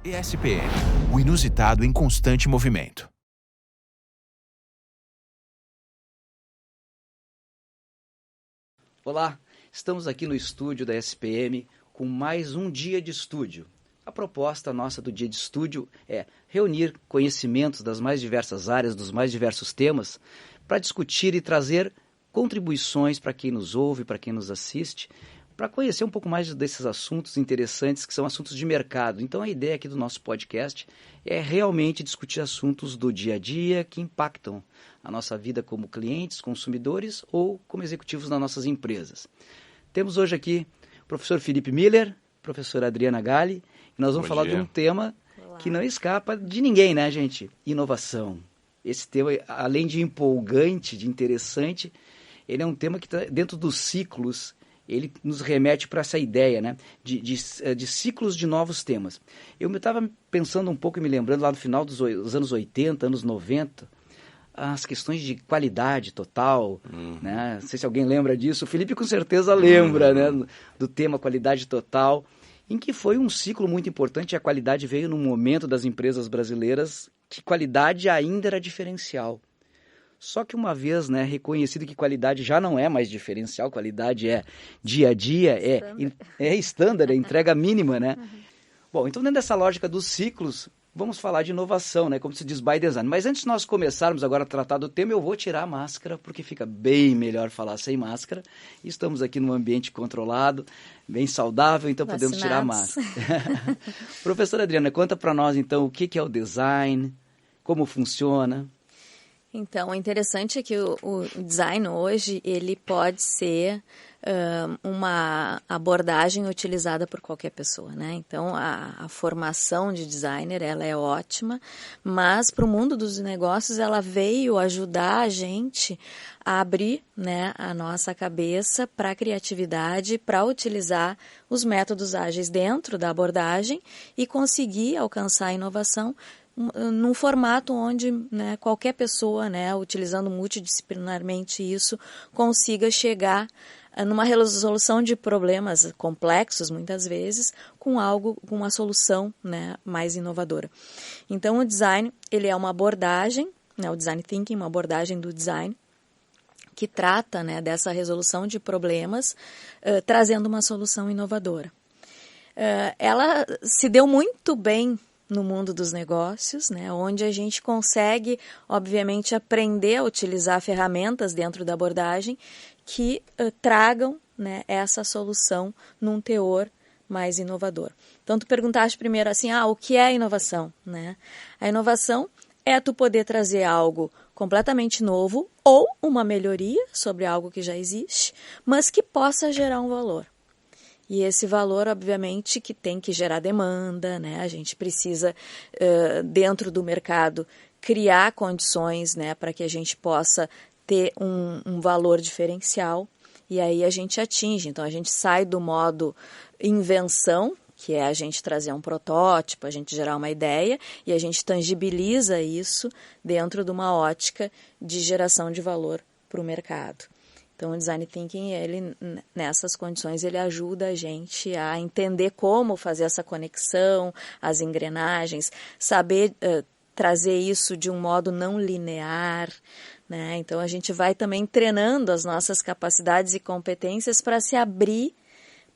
ESPM, o inusitado em constante movimento. Olá, estamos aqui no estúdio da ESPM com mais um dia de estúdio. A proposta nossa do dia de estúdio é reunir conhecimentos das mais diversas áreas, dos mais diversos temas, para discutir e trazer contribuições para quem nos ouve, para quem nos assiste, para conhecer um pouco mais desses assuntos interessantes que são assuntos de mercado. Então a ideia aqui do nosso podcast é realmente discutir assuntos do dia a dia que impactam a nossa vida como clientes, consumidores ou como executivos das nossas empresas. Temos hoje aqui o professor Felipe Miller, professora Adriana Galli, e nós vamos falar de um tema que não escapa de ninguém, né, gente? Inovação. Esse tema, além de empolgante, de interessante, ele é um tema que está dentro dos ciclos. Ele nos remete para essa ideia, né, de ciclos de novos temas. Eu estava pensando um pouco e me lembrando lá no final dos anos 80, anos 90, as questões de qualidade total, né? Não sei se alguém lembra disso. O Felipe com certeza lembra, né, do tema qualidade total, em que foi um ciclo muito importante. A qualidade veio num momento das empresas brasileiras que qualidade ainda era diferencial. Só que uma vez, né, reconhecido que qualidade já não é mais diferencial, qualidade é dia a dia, é estándar, é entrega mínima, né? Bom, então dentro dessa lógica dos ciclos, vamos falar de inovação, né, como se diz by design. Mas antes de nós começarmos agora a tratar do tema, eu vou tirar a máscara, porque fica bem melhor falar sem máscara. Estamos aqui num ambiente controlado, bem saudável, então podemos tirar a máscara. Professora Adriana, conta para nós então o que é o design, como funciona. Então, o interessante é que o design hoje, ele pode ser uma abordagem utilizada por qualquer pessoa, né? Então, a formação de designer, ela é ótima, mas para o mundo dos negócios, ela veio ajudar a gente a abrir, né, a nossa cabeça para a criatividade, para utilizar os métodos ágeis dentro da abordagem e conseguir alcançar a inovação num formato onde, né, qualquer pessoa, né, utilizando multidisciplinarmente isso, consiga chegar numa resolução de problemas complexos, muitas vezes, com uma solução, né, mais inovadora. Então, o design, ele é uma abordagem, né, o design thinking, uma abordagem do design, que trata, né, dessa resolução de problemas, trazendo uma solução inovadora. Ela se deu muito bem no mundo dos negócios, né, onde a gente consegue, obviamente, aprender a utilizar ferramentas dentro da abordagem que tragam, né, essa solução num teor mais inovador. Então, tu perguntaste primeiro assim, o que é a inovação? Né? A inovação é tu poder trazer algo completamente novo ou uma melhoria sobre algo que já existe, mas que possa gerar um valor. E esse valor, obviamente, que tem que gerar demanda, né? A gente precisa, dentro do mercado, criar condições, né, para que a gente possa ter um valor diferencial. E aí a gente atinge. Então, a gente sai do modo invenção, que é a gente trazer um protótipo, a gente gerar uma ideia, e a gente tangibiliza isso dentro de uma ótica de geração de valor para o mercado. Então, o Design Thinking, ele, nessas condições, ele ajuda a gente a entender como fazer essa conexão, as engrenagens, saber trazer isso de um modo não linear, né? Então, a gente vai também treinando as nossas capacidades e competências para se abrir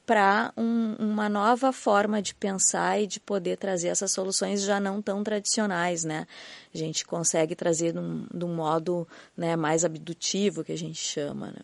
para uma nova forma de pensar e de poder trazer essas soluções já não tão tradicionais, né? A gente consegue trazer de um modo, né, mais abdutivo, que a gente chama, né?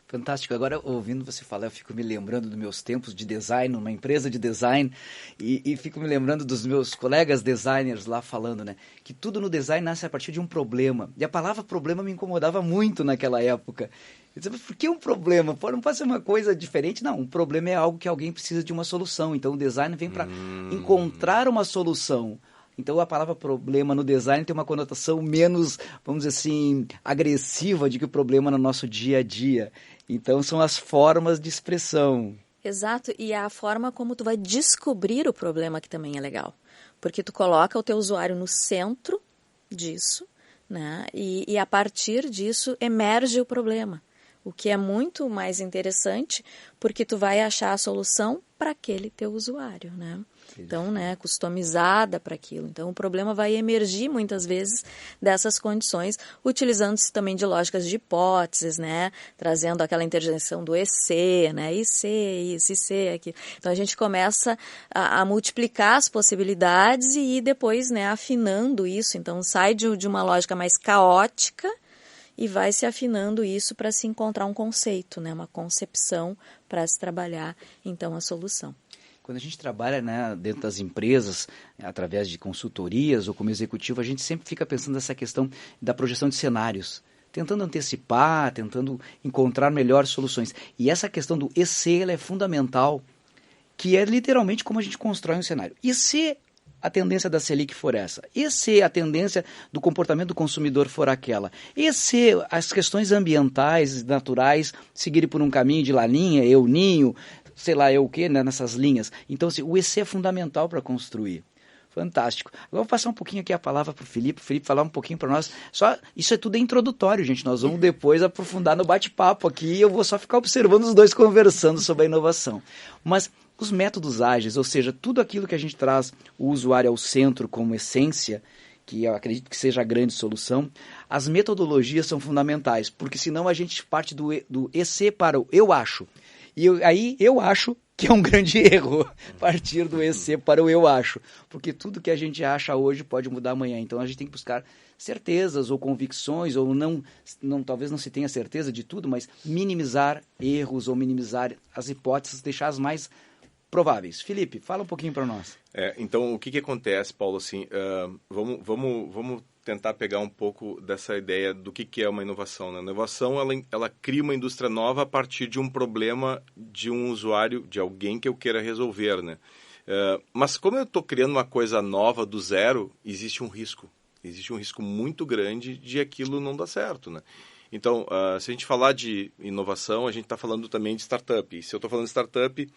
Fantástico. Agora, ouvindo você falar, eu fico me lembrando dos meus tempos de design, numa empresa de design, e fico me lembrando dos meus colegas designers lá falando, né, que tudo no design nasce a partir de um problema. E a palavra problema me incomodava muito naquela época. Eu dizia, por que um problema? Não pode ser uma coisa diferente? Não, um problema é algo que alguém precisa de uma solução. Então, o design vem para encontrar uma solução. Então, a palavra problema no design tem uma conotação menos, vamos dizer assim, agressiva de que o problema no nosso dia a dia. Então, são as formas de expressão. Exato, e a forma como tu vai descobrir o problema que também é legal. Porque tu coloca o teu usuário no centro disso, né? E a partir disso emerge o problema. O que é muito mais interessante, porque tu vai achar a solução para aquele teu usuário, né? Então, né, customizada para aquilo. Então, o problema vai emergir muitas vezes dessas condições, utilizando-se também de lógicas de hipóteses, né, trazendo aquela interjeição do EC, né, IC, isso, IC, aquilo. Então, a gente começa a multiplicar as possibilidades e ir depois, né, afinando isso. Então, sai de uma lógica mais caótica e vai se afinando isso para se encontrar um conceito, né, uma concepção para se trabalhar, então, a solução. Quando a gente trabalha, né, dentro das empresas, através de consultorias ou como executivo, a gente sempre fica pensando nessa questão da projeção de cenários, tentando antecipar, tentando encontrar melhores soluções. E essa questão do EC ela é fundamental, que é literalmente como a gente constrói um cenário. E se a tendência da Selic for essa? E se a tendência do comportamento do consumidor for aquela? E se as questões ambientais, naturais, seguirem por um caminho de Laninha, El Ninho, sei lá, o que, né, nessas linhas. Então, assim, o EC é fundamental para construir. Fantástico. Agora eu vou passar um pouquinho aqui a palavra para o Felipe falar um pouquinho para nós. Só, isso é tudo introdutório, gente. Nós vamos depois aprofundar no bate-papo aqui e eu vou só ficar observando os dois conversando sobre a inovação. Mas os métodos ágeis, ou seja, tudo aquilo que a gente traz o usuário ao centro como essência, que eu acredito que seja a grande solução, as metodologias são fundamentais, porque senão a gente parte do EC para o eu acho. E aí eu acho que é um grande erro partir do EC para o eu acho, porque tudo que a gente acha hoje pode mudar amanhã. Então a gente tem que buscar certezas ou convicções, ou não, talvez não se tenha certeza de tudo, mas minimizar erros ou minimizar as hipóteses, deixar as mais prováveis. Felipe, fala um pouquinho para nós. Então, o que acontece, Paulo? Assim, vamos tentar pegar um pouco dessa ideia do que é uma inovação, né? A inovação, ela cria uma indústria nova a partir de um problema de um usuário, de alguém que eu queira resolver, né? Mas como eu estou criando uma coisa nova do zero, existe um risco. Existe um risco muito grande de aquilo não dar certo, né? Então, se a gente falar de inovação, a gente está falando também de startup. E se eu estou falando de startup,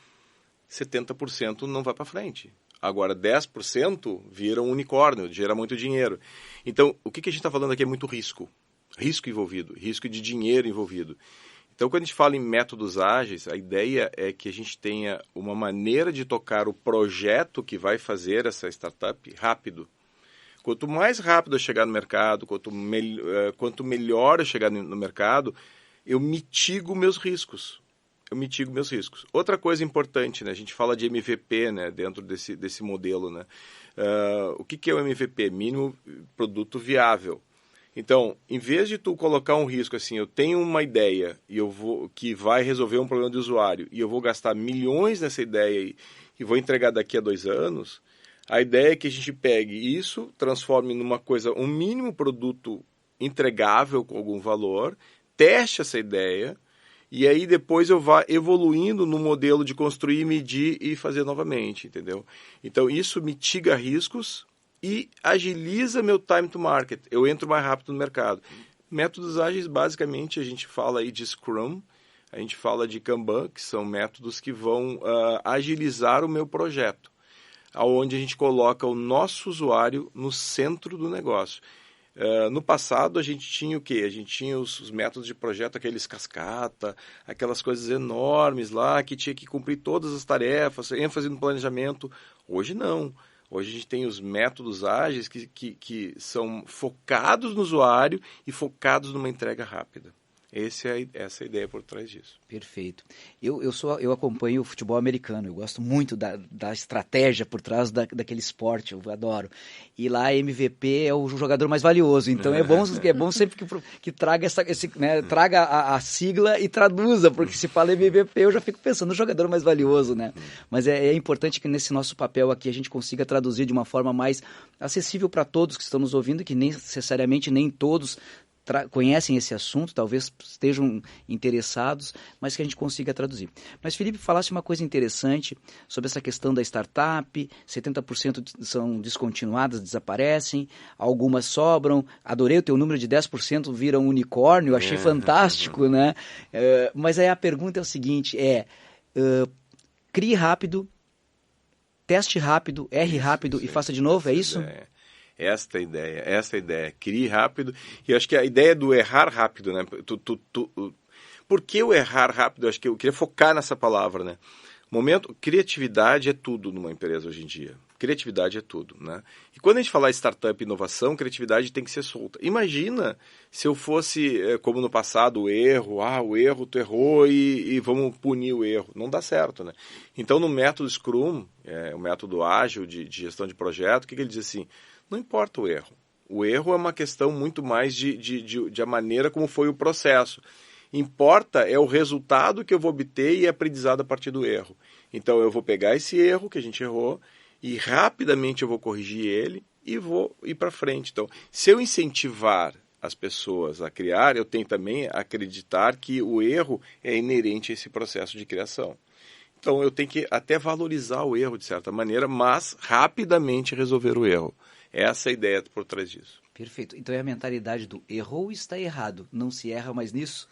70% não vai para frente. Agora, 10% vira um unicórnio, gera muito dinheiro. Então, o que a gente está falando aqui é muito risco. Risco envolvido, risco de dinheiro envolvido. Então, quando a gente fala em métodos ágeis, a ideia é que a gente tenha uma maneira de tocar o projeto que vai fazer essa startup rápido. Quanto mais rápido eu chegar no mercado, quanto melhor eu chegar no mercado, eu mitigo meus riscos. Outra coisa importante, né? A gente fala de MVP, né? Dentro desse modelo, né? O que é o MVP? Mínimo produto viável. Então, em vez de tu colocar um risco assim, eu tenho uma ideia que vai resolver um problema de usuário e eu vou gastar milhões nessa ideia e vou entregar daqui a 2 anos, a ideia é que a gente pegue isso, transforme numa coisa, um mínimo produto entregável com algum valor, teste essa ideia, e aí depois eu vá evoluindo no modelo de construir, medir e fazer novamente, entendeu? Então isso mitiga riscos e agiliza meu time to market. Eu entro mais rápido no mercado. Métodos ágeis, basicamente, a gente fala aí de Scrum, a gente fala de Kanban, que são métodos que vão agilizar o meu projeto, onde a gente coloca o nosso usuário no centro do negócio. No passado, a gente tinha o quê? A gente tinha os métodos de projeto, aqueles cascata, aquelas coisas enormes lá, que tinha que cumprir todas as tarefas, ênfase no planejamento. Hoje não. Hoje a gente tem os métodos ágeis que são focados no usuário e focados numa entrega rápida. Essa é a ideia por trás disso. Perfeito. Eu acompanho o futebol americano, eu gosto muito da estratégia por trás daquele esporte, eu adoro. E lá MVP é o jogador mais valioso, então é bom sempre que traga traga a sigla e traduza, porque se fala MVP eu já fico pensando no jogador mais valioso, né? Mas é importante que nesse nosso papel aqui a gente consiga traduzir de uma forma mais acessível para todos que estão nos ouvindo, que necessariamente nem todos conhecem esse assunto, talvez estejam interessados, mas que a gente consiga traduzir. Mas, Felipe, falasse uma coisa interessante sobre essa questão da startup, 70% são descontinuadas, desaparecem, algumas sobram, adorei o teu número de 10% viram um unicórnio, achei fantástico, né? Mas aí a pergunta é o seguinte, crie rápido, teste rápido, erre rápido e faça de novo, é isso? Esta ideia, crie rápido. E eu acho que a ideia do errar rápido, né? Por que o errar rápido? Eu acho que eu queria focar nessa palavra, né? Criatividade é tudo numa empresa hoje em dia. Criatividade é tudo, né? E quando a gente falar startup e inovação, criatividade tem que ser solta. Imagina se eu fosse, como no passado, o erro, tu errou e vamos punir o erro. Não dá certo, né? Então, no método Scrum, o método ágil de gestão de projeto, o que ele diz assim? Não importa o erro. O erro é uma questão muito mais de a maneira como foi o processo. Importa é o resultado que eu vou obter e aprendizado a partir do erro. Então, eu vou pegar esse erro que a gente errou e rapidamente eu vou corrigir ele e vou ir para frente. Então, se eu incentivar as pessoas a criar, eu tenho também a acreditar que o erro é inerente a esse processo de criação. Então, eu tenho que até valorizar o erro de certa maneira, mas rapidamente resolver o erro. Essa é a ideia por trás disso. Perfeito. Então é a mentalidade do errou, está errado. Não se erra mais nisso.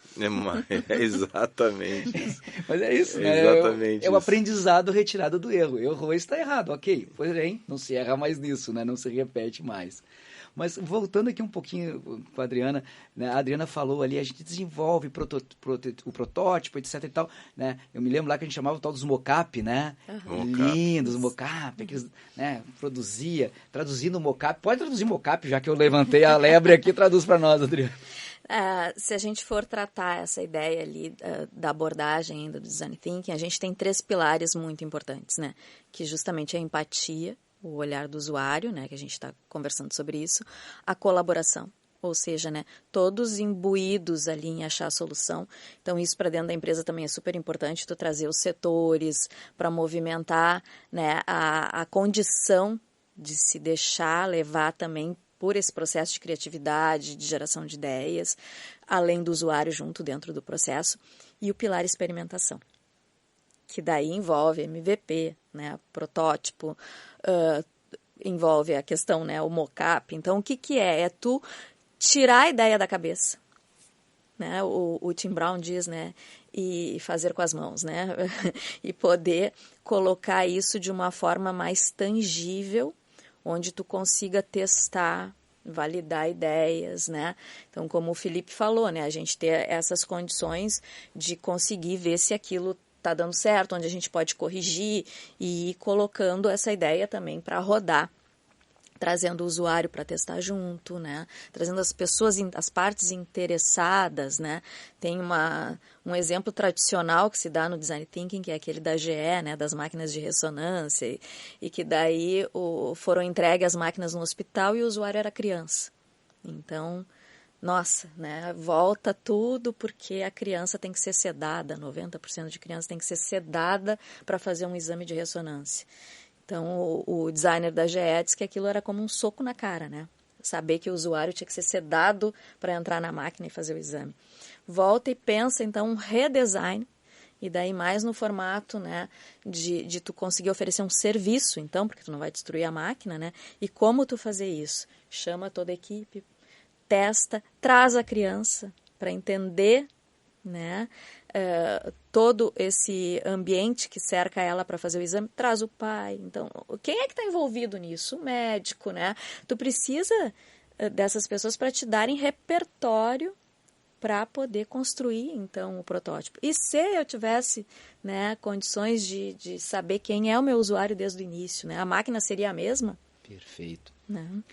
É exatamente isso. Mas é isso, né? Exatamente é o aprendizado retirado do erro. Errou, está errado. Ok, porém, não se erra mais nisso, né? Não se repete mais. Mas voltando aqui um pouquinho com a Adriana, né? A Adriana falou ali, a gente desenvolve o protótipo, etc e tal, né? Eu me lembro lá que a gente chamava o tal dos mocap, né? Lindos, mocap, aqueles, né? Produzia, traduzindo mocap. Pode traduzir mocap, já que eu levantei a lebre aqui, traduz para nós, Adriana. Se a gente for tratar essa ideia ali da abordagem do Design Thinking, a gente tem 3 pilares muito importantes, né? Que justamente é a empatia, o olhar do usuário, né, que a gente está conversando sobre isso, a colaboração, ou seja, né, todos imbuídos ali em achar a solução. Então, isso para dentro da empresa também é super importante, tu trazer os setores para movimentar, né, a condição de se deixar levar também por esse processo de criatividade, de geração de ideias, além do usuário junto dentro do processo, e o pilar experimentação, que daí envolve MVP, né, protótipo, envolve a questão, né, o mock-up. Então, o que é? É tu tirar a ideia da cabeça, né? O Tim Brown diz, né, e fazer com as mãos, né, e poder colocar isso de uma forma mais tangível, onde tu consiga testar, validar ideias, né? Então, como o Felipe falou, né, a gente ter essas condições de conseguir ver se aquilo está dando certo, onde a gente pode corrigir e ir colocando essa ideia também para rodar, trazendo o usuário para testar junto, né? Trazendo as pessoas, as partes interessadas, né? Tem um exemplo tradicional que se dá no Design Thinking, que é aquele da GE, né? Das máquinas de ressonância, e que daí foram entregues as máquinas no hospital e o usuário era criança. Então, nossa, né? Volta tudo porque a criança tem que ser sedada, 90% de criança tem que ser sedada para fazer um exame de ressonância. Então, o designer da GE disse que aquilo era como um soco na cara, né? Saber que o usuário tinha que ser sedado para entrar na máquina e fazer o exame. Volta e pensa, então, um redesign, e daí mais no formato, né, de tu conseguir oferecer um serviço, então, porque tu não vai destruir a máquina, né? E como tu fazer isso? Chama toda a equipe, testa, traz a criança para entender, né, todo esse ambiente que cerca ela para fazer o exame, traz o pai. Então, quem é que está envolvido nisso? O médico, né? Tu precisa dessas pessoas para te darem repertório para poder construir, então, o protótipo. E se eu tivesse, né, condições de saber quem é o meu usuário desde o início, né? A máquina seria a mesma? Perfeito. Não.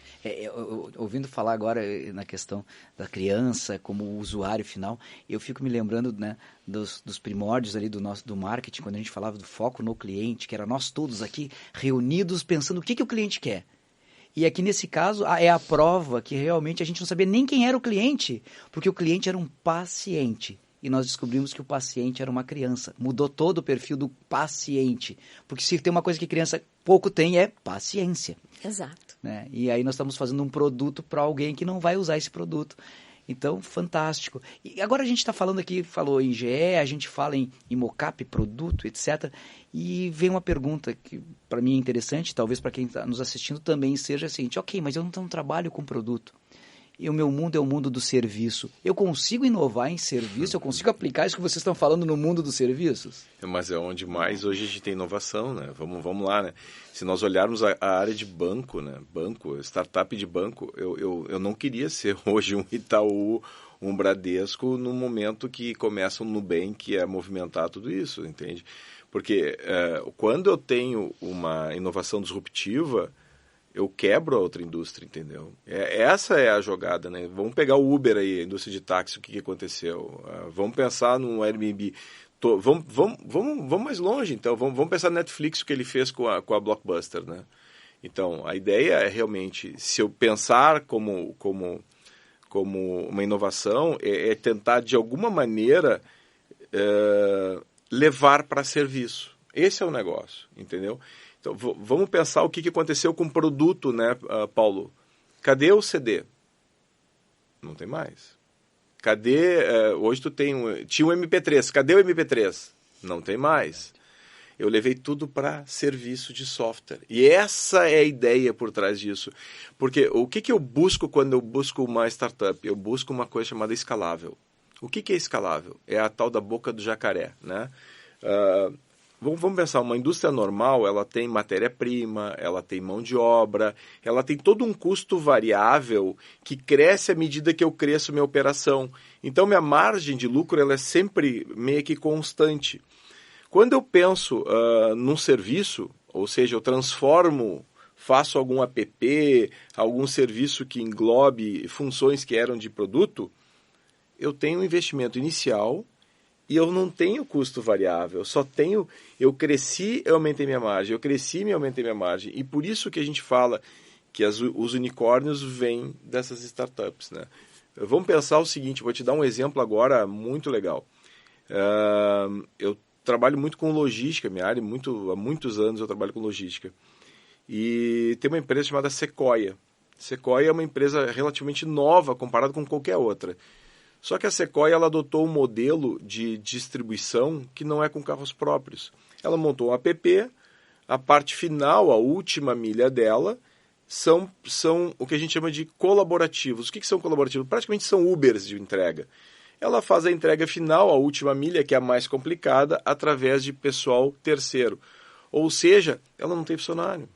Ouvindo falar agora na questão da criança como usuário final, eu fico me lembrando, né, dos primórdios ali do marketing, quando a gente falava do foco no cliente, que era nós todos aqui reunidos pensando o que o cliente quer. E aqui nesse caso é a prova que realmente a gente não sabia nem quem era o cliente, porque o cliente era um paciente. E nós descobrimos que o paciente era uma criança. Mudou todo o perfil do paciente. Porque se tem uma coisa que criança pouco tem, é paciência. Exato. Né? E aí nós estamos fazendo um produto para alguém que não vai usar esse produto. Então, fantástico. E agora a gente está falando aqui, falou em GE, a gente fala em mocap, produto, etc. E vem uma pergunta que para mim é interessante, talvez para quem está nos assistindo também seja a seguinte: ok, mas eu não trabalho com produto. E o meu mundo é o mundo do serviço. Eu consigo inovar em serviço? Eu consigo aplicar isso que vocês estão falando no mundo dos serviços? Mas é onde mais hoje a gente tem inovação, né? Vamos lá, né? Se nós olharmos a área de banco, né? Banco, startup de banco, eu não queria ser hoje um Itaú, um Bradesco, no momento que começa o Nubank a movimentar tudo isso, entende? Porque quando eu tenho uma inovação disruptiva, eu quebro a outra indústria, entendeu? Essa é a jogada, né? Vamos pegar o Uber aí, a indústria de táxi, o que aconteceu? Vamos pensar no Airbnb. Vamos mais longe, então. Vamos pensar no Netflix, o que ele fez com a Blockbuster, né? Então, a ideia é realmente, se eu pensar como uma inovação, é tentar, de alguma maneira, levar para serviço. Esse é o negócio, entendeu? Então, vamos pensar o que aconteceu com o produto, né, Paulo? Cadê o CD? Não tem mais. Cadê... hoje tinha um MP3. Cadê o MP3? Não tem mais. Eu levei tudo para serviço de software. E essa é a ideia por trás disso. Porque o que eu busco quando eu busco uma startup? Eu busco uma coisa chamada escalável. O que é escalável? É a tal da boca do jacaré, né? Vamos pensar, uma indústria normal, ela tem matéria-prima, ela tem mão de obra, ela tem todo um custo variável que cresce à medida que eu cresço minha operação. Então, minha margem de lucro ela é sempre meio que constante. Quando eu penso num serviço, ou seja, eu faço algum app, algum serviço que englobe funções que eram de produto, eu tenho um investimento inicial e eu não tenho custo variável, eu cresci, eu aumentei minha margem, eu cresci e aumentei minha margem. E por isso que a gente fala que os unicórnios vêm dessas startups, né? Vamos pensar o seguinte, vou te dar um exemplo agora muito legal. Eu trabalho muito com logística, minha área, há muitos anos eu trabalho com logística. E tem uma empresa chamada Sequoia. Sequoia é uma empresa relativamente nova comparada com qualquer outra. Só que a Sequoia ela adotou um modelo de distribuição que não é com carros próprios. Ela montou um app, a parte final, a última milha dela, são o que a gente chama de colaborativos. O que são colaborativos? Praticamente são Ubers de entrega. Ela faz a entrega final, a última milha, que é a mais complicada, através de pessoal terceiro. Ou seja, ela não tem funcionário.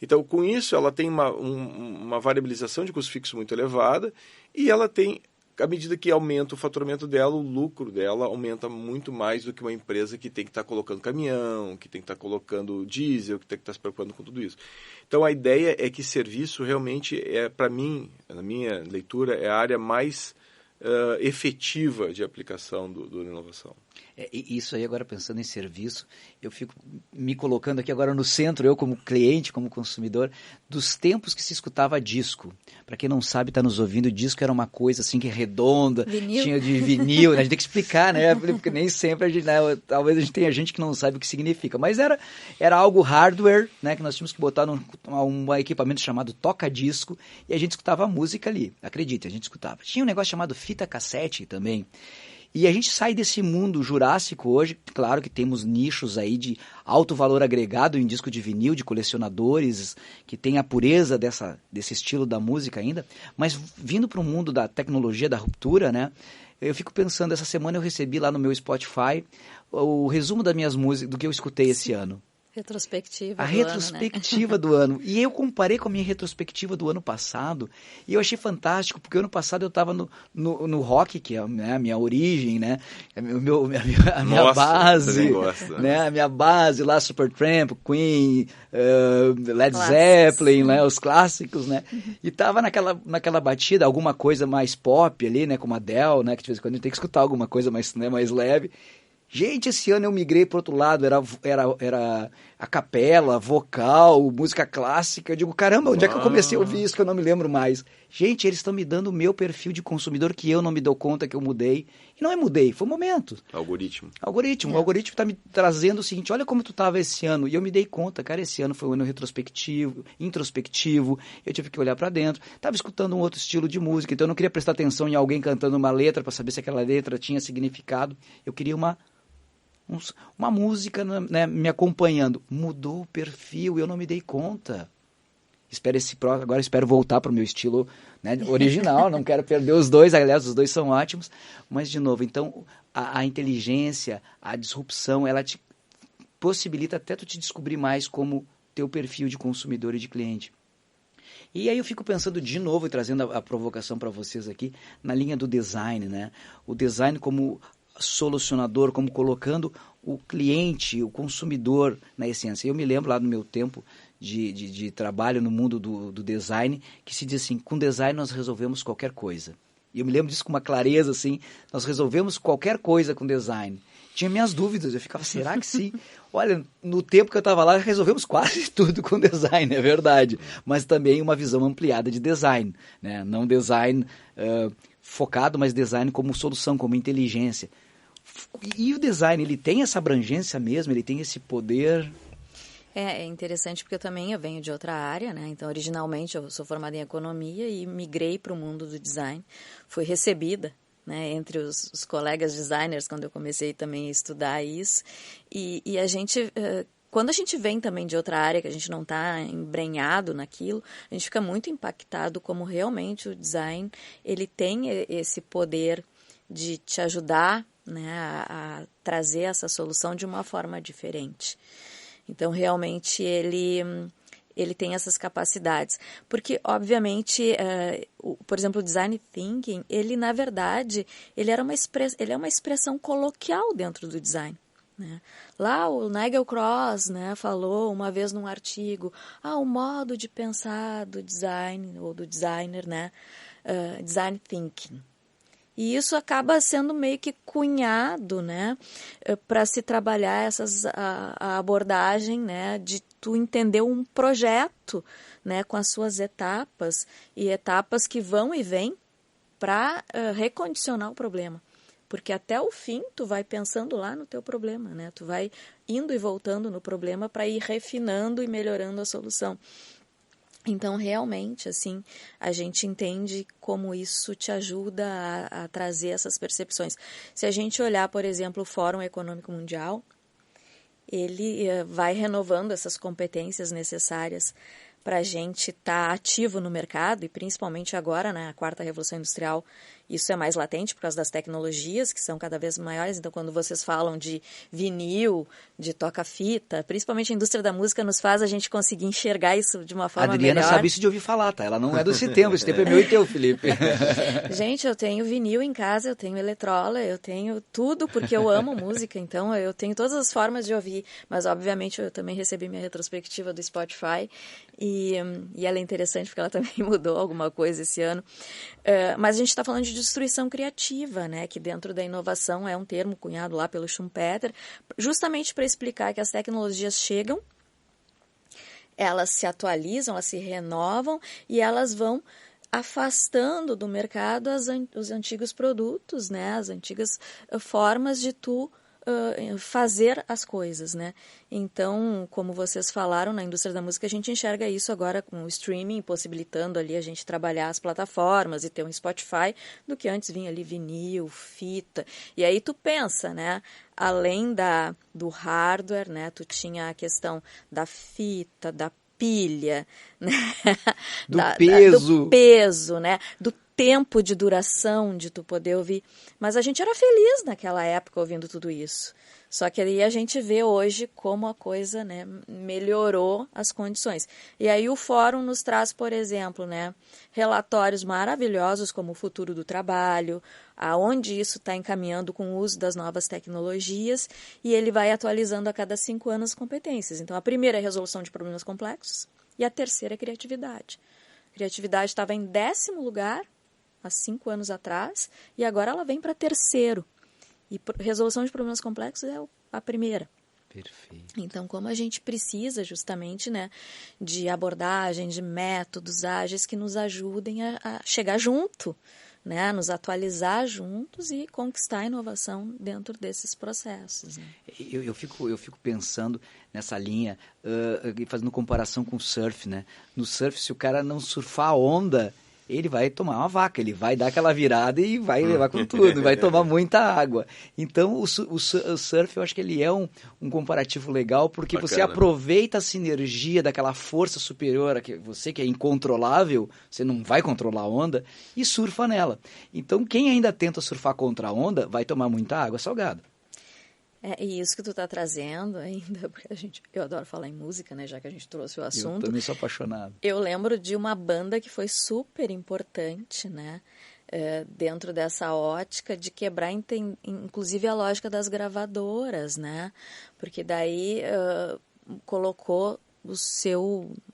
Então, com isso, ela tem uma variabilização de custo fixo muito elevada e ela tem, à medida que aumenta o faturamento dela, o lucro dela aumenta muito mais do que uma empresa que tem que estar colocando caminhão, que tem que estar colocando diesel, que tem que estar se preocupando com tudo isso. Então, a ideia é que serviço realmente para mim, na minha leitura, é a área mais efetiva de aplicação do inovação. Isso aí, agora pensando em serviço, eu fico me colocando aqui agora no centro, eu como cliente, como consumidor, dos tempos que se escutava disco. Para quem não sabe, está nos ouvindo, disco era uma coisa assim que redonda, vinil. Tinha de vinil, né? A gente tem que explicar, né? Porque nem sempre, talvez a gente tenha gente que não sabe o que significa, mas era algo hardware, né? Que nós tínhamos que botar num equipamento chamado toca-disco e a gente escutava a música ali, acredite, a gente escutava. Tinha um negócio chamado fita cassete também. E a gente sai desse mundo jurássico hoje, claro que temos nichos aí de alto valor agregado em disco de vinil, de colecionadores, que tem a pureza desse estilo da música ainda, mas vindo para o mundo da tecnologia, da ruptura, né? Eu fico pensando, essa semana eu recebi lá no meu Spotify o resumo das minhas músicas, do que eu escutei esse ano. Retrospectiva A do retrospectiva ano, né? do ano. E eu comparei com a minha retrospectiva do ano passado e eu achei fantástico, porque ano passado eu estava no rock, que é a minha origem, né? A minha base. Gosta, né? A minha base lá, Supertramp, Queen, Led Zeppelin, né? Os clássicos, né? E tava naquela batida, alguma coisa mais pop ali, né? Como a Adele, né? Que de vez em quando a gente tem que escutar alguma coisa mais leve. Gente, esse ano eu migrei para outro lado, era a capela, vocal, música clássica. Eu digo, caramba, onde é que eu comecei a ouvir isso que eu não me lembro mais? Gente, eles estão me dando o meu perfil de consumidor que eu não me dou conta que eu mudei. E não mudei, foi um momento. Algoritmo. O algoritmo está me trazendo o seguinte, olha como tu estava esse ano. E eu me dei conta, cara, esse ano foi um ano introspectivo, eu tive que olhar para dentro. Estava escutando um outro estilo de música, então eu não queria prestar atenção em alguém cantando uma letra para saber se aquela letra tinha significado. Eu queria uma música, né, me acompanhando. Mudou o perfil, eu não me dei conta. Agora espero voltar para o meu estilo, né, original, não quero perder os dois, aliás, os dois são ótimos, mas de novo, então a inteligência, a disrupção, ela te possibilita até tu te descobrir mais como teu perfil de consumidor e de cliente. E aí eu fico pensando de novo e trazendo a provocação para vocês aqui, na linha do design, né? O design como solucionador, como colocando o cliente, o consumidor na essência. Eu me lembro lá do meu tempo de trabalho no mundo do design, que se diz assim, com design nós resolvemos qualquer coisa. E eu me lembro disso com uma clareza, assim, nós resolvemos qualquer coisa com design. Tinha minhas dúvidas, eu ficava, será que sim? Olha, no tempo que eu estava lá, resolvemos quase tudo com design, é verdade. Mas também uma visão ampliada de design, né? Não design focado, mas design como solução, como inteligência. E o design, ele tem essa abrangência mesmo, ele tem esse poder... É interessante porque eu venho de outra área, né? Então, originalmente, eu sou formada em economia e migrei para o mundo do design. Fui recebida, né, entre os colegas designers quando eu comecei também a estudar isso. E a gente... Quando a gente vem também de outra área, que a gente não está embrenhado naquilo, a gente fica muito impactado como realmente o design ele tem esse poder de te ajudar, né, a trazer essa solução de uma forma diferente. Então, realmente, ele tem essas capacidades. Porque, obviamente, por exemplo, o Design Thinking, ele, na verdade, ele é uma expressão coloquial dentro do design. Né? Lá o Nigel Cross, né, falou uma vez num artigo, o modo de pensar do design, ou do designer, né, Design Thinking. E isso acaba sendo meio que cunhado, né, para se trabalhar a abordagem, né, de tu entender um projeto, né, com as suas etapas, e etapas que vão e vêm para recondicionar o problema. Porque até o fim tu vai pensando lá no teu problema, né, tu vai indo e voltando no problema para ir refinando e melhorando a solução. Então, realmente, assim, a gente entende como isso te ajuda a trazer essas percepções. Se a gente olhar, por exemplo, o Fórum Econômico Mundial, ele vai renovando essas competências necessárias para a gente estar ativo no mercado, e principalmente agora, né, a quarta revolução industrial, isso é mais latente por causa das tecnologias, que são cada vez maiores. Então, quando vocês falam de vinil, de toca-fita, principalmente a indústria da música nos faz a gente conseguir enxergar isso de uma forma melhor. A Adriana sabe isso de ouvir falar, tá? Ela não é desse tempo, esse tempo é meu e teu, Felipe. Gente, eu tenho vinil em casa, eu tenho eletrola, eu tenho tudo, porque eu amo música, então eu tenho todas as formas de ouvir. Mas, obviamente, eu também recebi minha retrospectiva do Spotify, e ela é interessante porque ela também mudou alguma coisa esse ano. Mas a gente está falando de destruição criativa, né, que dentro da inovação é um termo cunhado lá pelo Schumpeter, justamente para explicar que as tecnologias chegam, elas se atualizam, elas se renovam e elas vão afastando do mercado os antigos produtos, né, as antigas formas de tu fazer as coisas, né? Então, como vocês falaram, na indústria da música a gente enxerga isso agora com o streaming, possibilitando ali a gente trabalhar as plataformas e ter um Spotify, do que antes vinha ali vinil, fita. E aí tu pensa, né? Além do hardware, né? Tu tinha a questão da fita, da pilha, né? Do peso. Do peso, né? Do tempo de duração de tu poder ouvir. Mas a gente era feliz naquela época ouvindo tudo isso. Só que aí a gente vê hoje como a coisa, né, melhorou as condições. E aí o fórum nos traz, por exemplo, né, relatórios maravilhosos como o futuro do trabalho, aonde isso está encaminhando com o uso das novas tecnologias, e ele vai atualizando a cada 5 anos as competências. Então a primeira é a resolução de problemas complexos e a terceira é a criatividade. A criatividade estava em 10º lugar há 5 anos atrás, e agora ela vem para 3º. E resolução de problemas complexos é a primeira. Perfeito. Então, como a gente precisa justamente, né, de abordagem, de métodos ágeis que nos ajudem a chegar junto, né, a nos atualizar juntos e conquistar a inovação dentro desses processos. Né? Eu fico pensando nessa linha, fazendo comparação com o surf, né? No surf, se o cara não surfar a onda, ele vai tomar uma vaca, ele vai dar aquela virada e vai levar com tudo, vai tomar muita água. Então, o surf, eu acho que ele é um comparativo legal, porque bacana, você aproveita a sinergia daquela força superior, que você que é incontrolável, você não vai controlar a onda, e surfa nela. Então, quem ainda tenta surfar contra a onda, vai tomar muita água salgada. E isso que tu está trazendo ainda, porque eu adoro falar em música, né, já que a gente trouxe o assunto. Eu também sou apaixonado. Eu lembro de uma banda que foi super importante, né, dentro dessa ótica de quebrar, inclusive, a lógica das gravadoras, né? Porque daí colocou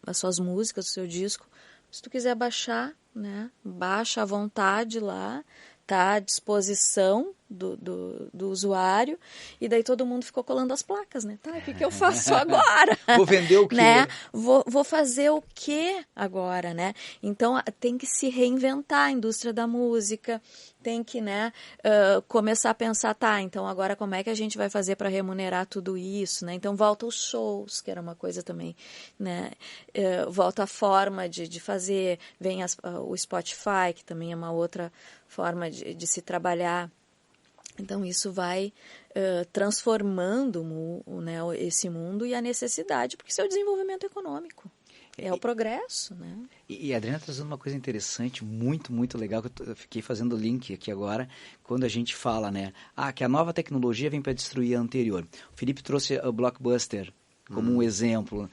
as suas músicas, o seu disco, se tu quiser baixar, né? Baixa à vontade lá, tá à disposição do usuário, e daí todo mundo ficou colando as placas, né? Tá, o que eu faço agora? Vou vender o quê? Né? Vou fazer o quê agora, né? Então, tem que se reinventar a indústria da música, tem que, né, começar a pensar, tá, então agora como é que a gente vai fazer para remunerar tudo isso, né? Então, volta os shows, que era uma coisa também, né? Volta a forma de fazer, vem o Spotify, que também é uma outra forma de se trabalhar. Então, isso vai transformando né, esse mundo e a necessidade, porque isso é o desenvolvimento econômico, é o progresso, né? E a Adriana está trazendo uma coisa interessante, muito, muito legal, que eu fiquei fazendo link aqui agora, quando a gente fala, né, que a nova tecnologia vem para destruir a anterior. O Felipe trouxe o Blockbuster como um exemplo,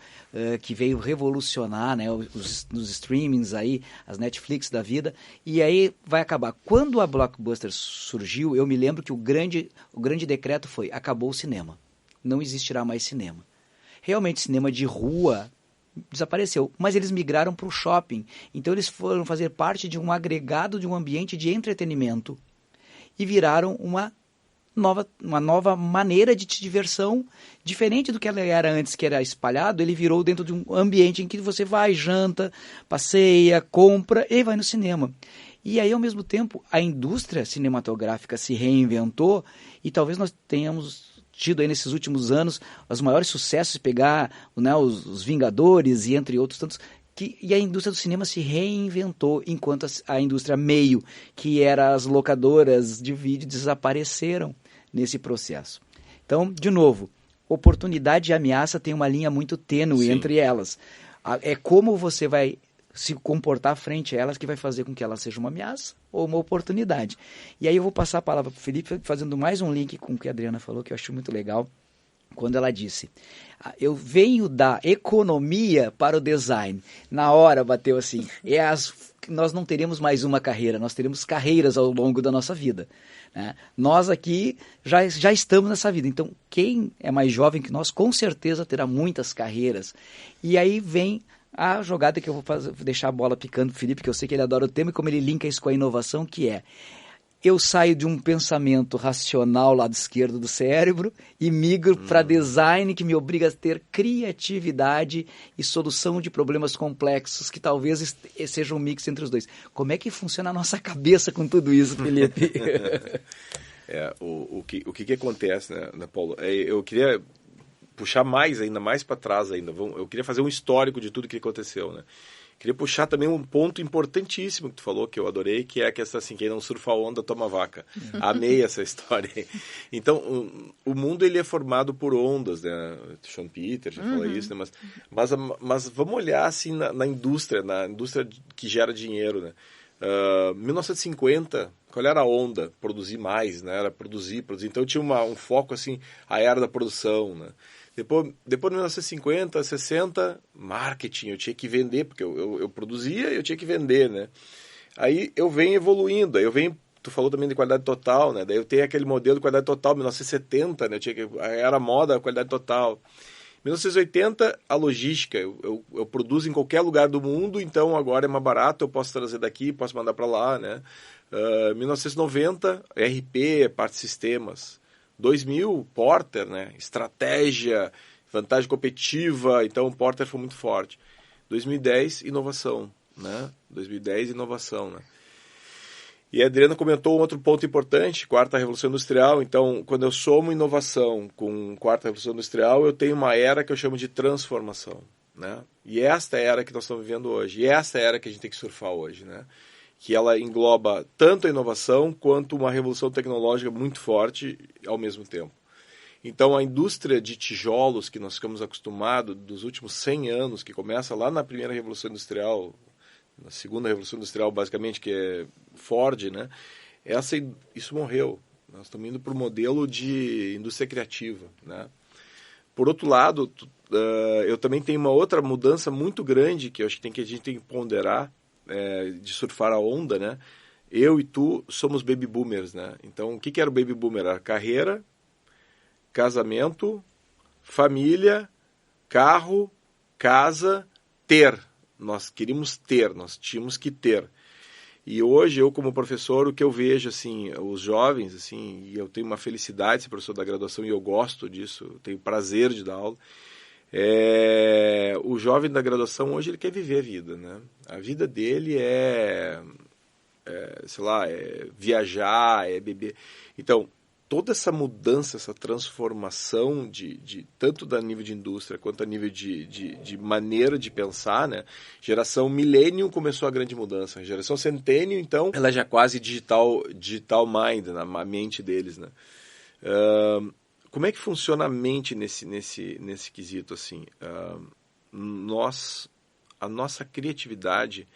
que veio revolucionar, né, os streamings aí, as Netflix da vida, e aí vai acabar. Quando a Blockbuster surgiu, eu me lembro que o grande decreto foi: acabou o cinema, não existirá mais cinema. Realmente, cinema de rua desapareceu, mas eles migraram para o shopping, então eles foram fazer parte de um agregado de um ambiente de entretenimento e viraram uma nova maneira de diversão, diferente do que ela era antes, que era espalhado. Ele virou dentro de um ambiente em que você vai, janta, passeia, compra e vai no cinema. E aí, ao mesmo tempo, a indústria cinematográfica se reinventou e talvez nós tenhamos tido aí nesses últimos anos os maiores sucessos, pegar, né, os Vingadores e entre outros tantos, e a indústria do cinema se reinventou, enquanto a indústria meio, que era as locadoras de vídeo, desapareceram nesse processo. Então, de novo, oportunidade e ameaça tem uma linha muito tênue entre elas. É como você vai se comportar frente a elas que vai fazer com que ela seja uma ameaça ou uma oportunidade. E aí eu vou passar a palavra para o Felipe, fazendo mais um link com o que a Adriana falou, que eu acho muito legal, quando ela disse: eu venho da economia para o design. Na hora bateu assim, nós não teremos mais uma carreira, nós teremos carreiras ao longo da nossa vida, né? Nós aqui já estamos nessa vida, então quem é mais jovem que nós, com certeza terá muitas carreiras. E aí vem a jogada que eu vou deixar a bola picando pro Felipe, que eu sei que ele adora o tema, e como ele linka isso com a inovação, que é: eu saio de um pensamento racional, lado esquerdo do cérebro, e migro para design, que me obriga a ter criatividade e solução de problemas complexos, que talvez seja um mix entre os dois. Como é que funciona a nossa cabeça com tudo isso, Felipe? O que acontece, né, Paulo? Eu queria puxar ainda mais para trás ainda. Eu queria fazer um histórico de tudo que aconteceu, né? Queria puxar também um ponto importantíssimo que tu falou, que eu adorei, que é a questão assim: quem não surfa a onda toma vaca. Amei essa história. Então, o mundo ele é formado por ondas, né? Sean Peter já falou isso, né? Mas vamos olhar assim na indústria que gera dinheiro, né? 1950, qual era a onda? Produzir mais, né? Era produzir. Então tinha um foco assim, a era da produção, né? Depois de 1950, 60, marketing, eu tinha que vender, porque eu produzia e eu tinha que vender, né? Aí eu venho evoluindo, tu falou também de qualidade total, né? Daí eu tenho aquele modelo de qualidade total, 1970, né? Era moda a qualidade total. 1980, a logística, eu produzo em qualquer lugar do mundo, então agora é mais barato, eu posso trazer daqui, posso mandar para lá, né? 1990, RP, parte de sistemas. 2000, Porter, né? Estratégia, vantagem competitiva, então o Porter foi muito forte. 2010, inovação, né? 2010, inovação, né? E a Adriana comentou um outro ponto importante, quarta revolução industrial. Então, quando eu somo inovação com quarta revolução industrial, eu tenho uma era que eu chamo de transformação, né? E esta é a era que nós estamos vivendo hoje. E esta é a era que a gente tem que surfar hoje, né? Que ela engloba tanto a inovação quanto uma revolução tecnológica muito forte ao mesmo tempo. Então, a indústria de tijolos que nós ficamos acostumados dos últimos 100 anos, que começa lá na primeira revolução industrial, na segunda revolução industrial, basicamente, que é Ford, né? Isso morreu. Nós estamos indo para o modelo de indústria criativa, né? Por outro lado, eu também tenho uma outra mudança muito grande que eu acho que a gente tem que ponderar, de surfar a onda, né? eu e tu somos baby boomers, né? Então, o que era o baby boomer? Era carreira, casamento, família, carro, casa, ter. Nós queríamos ter, nós tínhamos que ter. E hoje, eu como professor, o que eu vejo, assim, os jovens, assim, e eu tenho uma felicidade de ser professor da graduação e eu gosto disso, eu tenho prazer de dar aula, o jovem da graduação hoje ele quer viver a vida, né? A vida dele sei lá, viajar, beber. Então, toda essa mudança, essa transformação tanto da nível de indústria quanto a nível de maneira de pensar, né? Geração Millennium começou a grande mudança. A geração Centennial, então, ela já é quase digital mind, na mente deles, né? Como é que funciona a mente nesse quesito, assim? A nossa criatividade,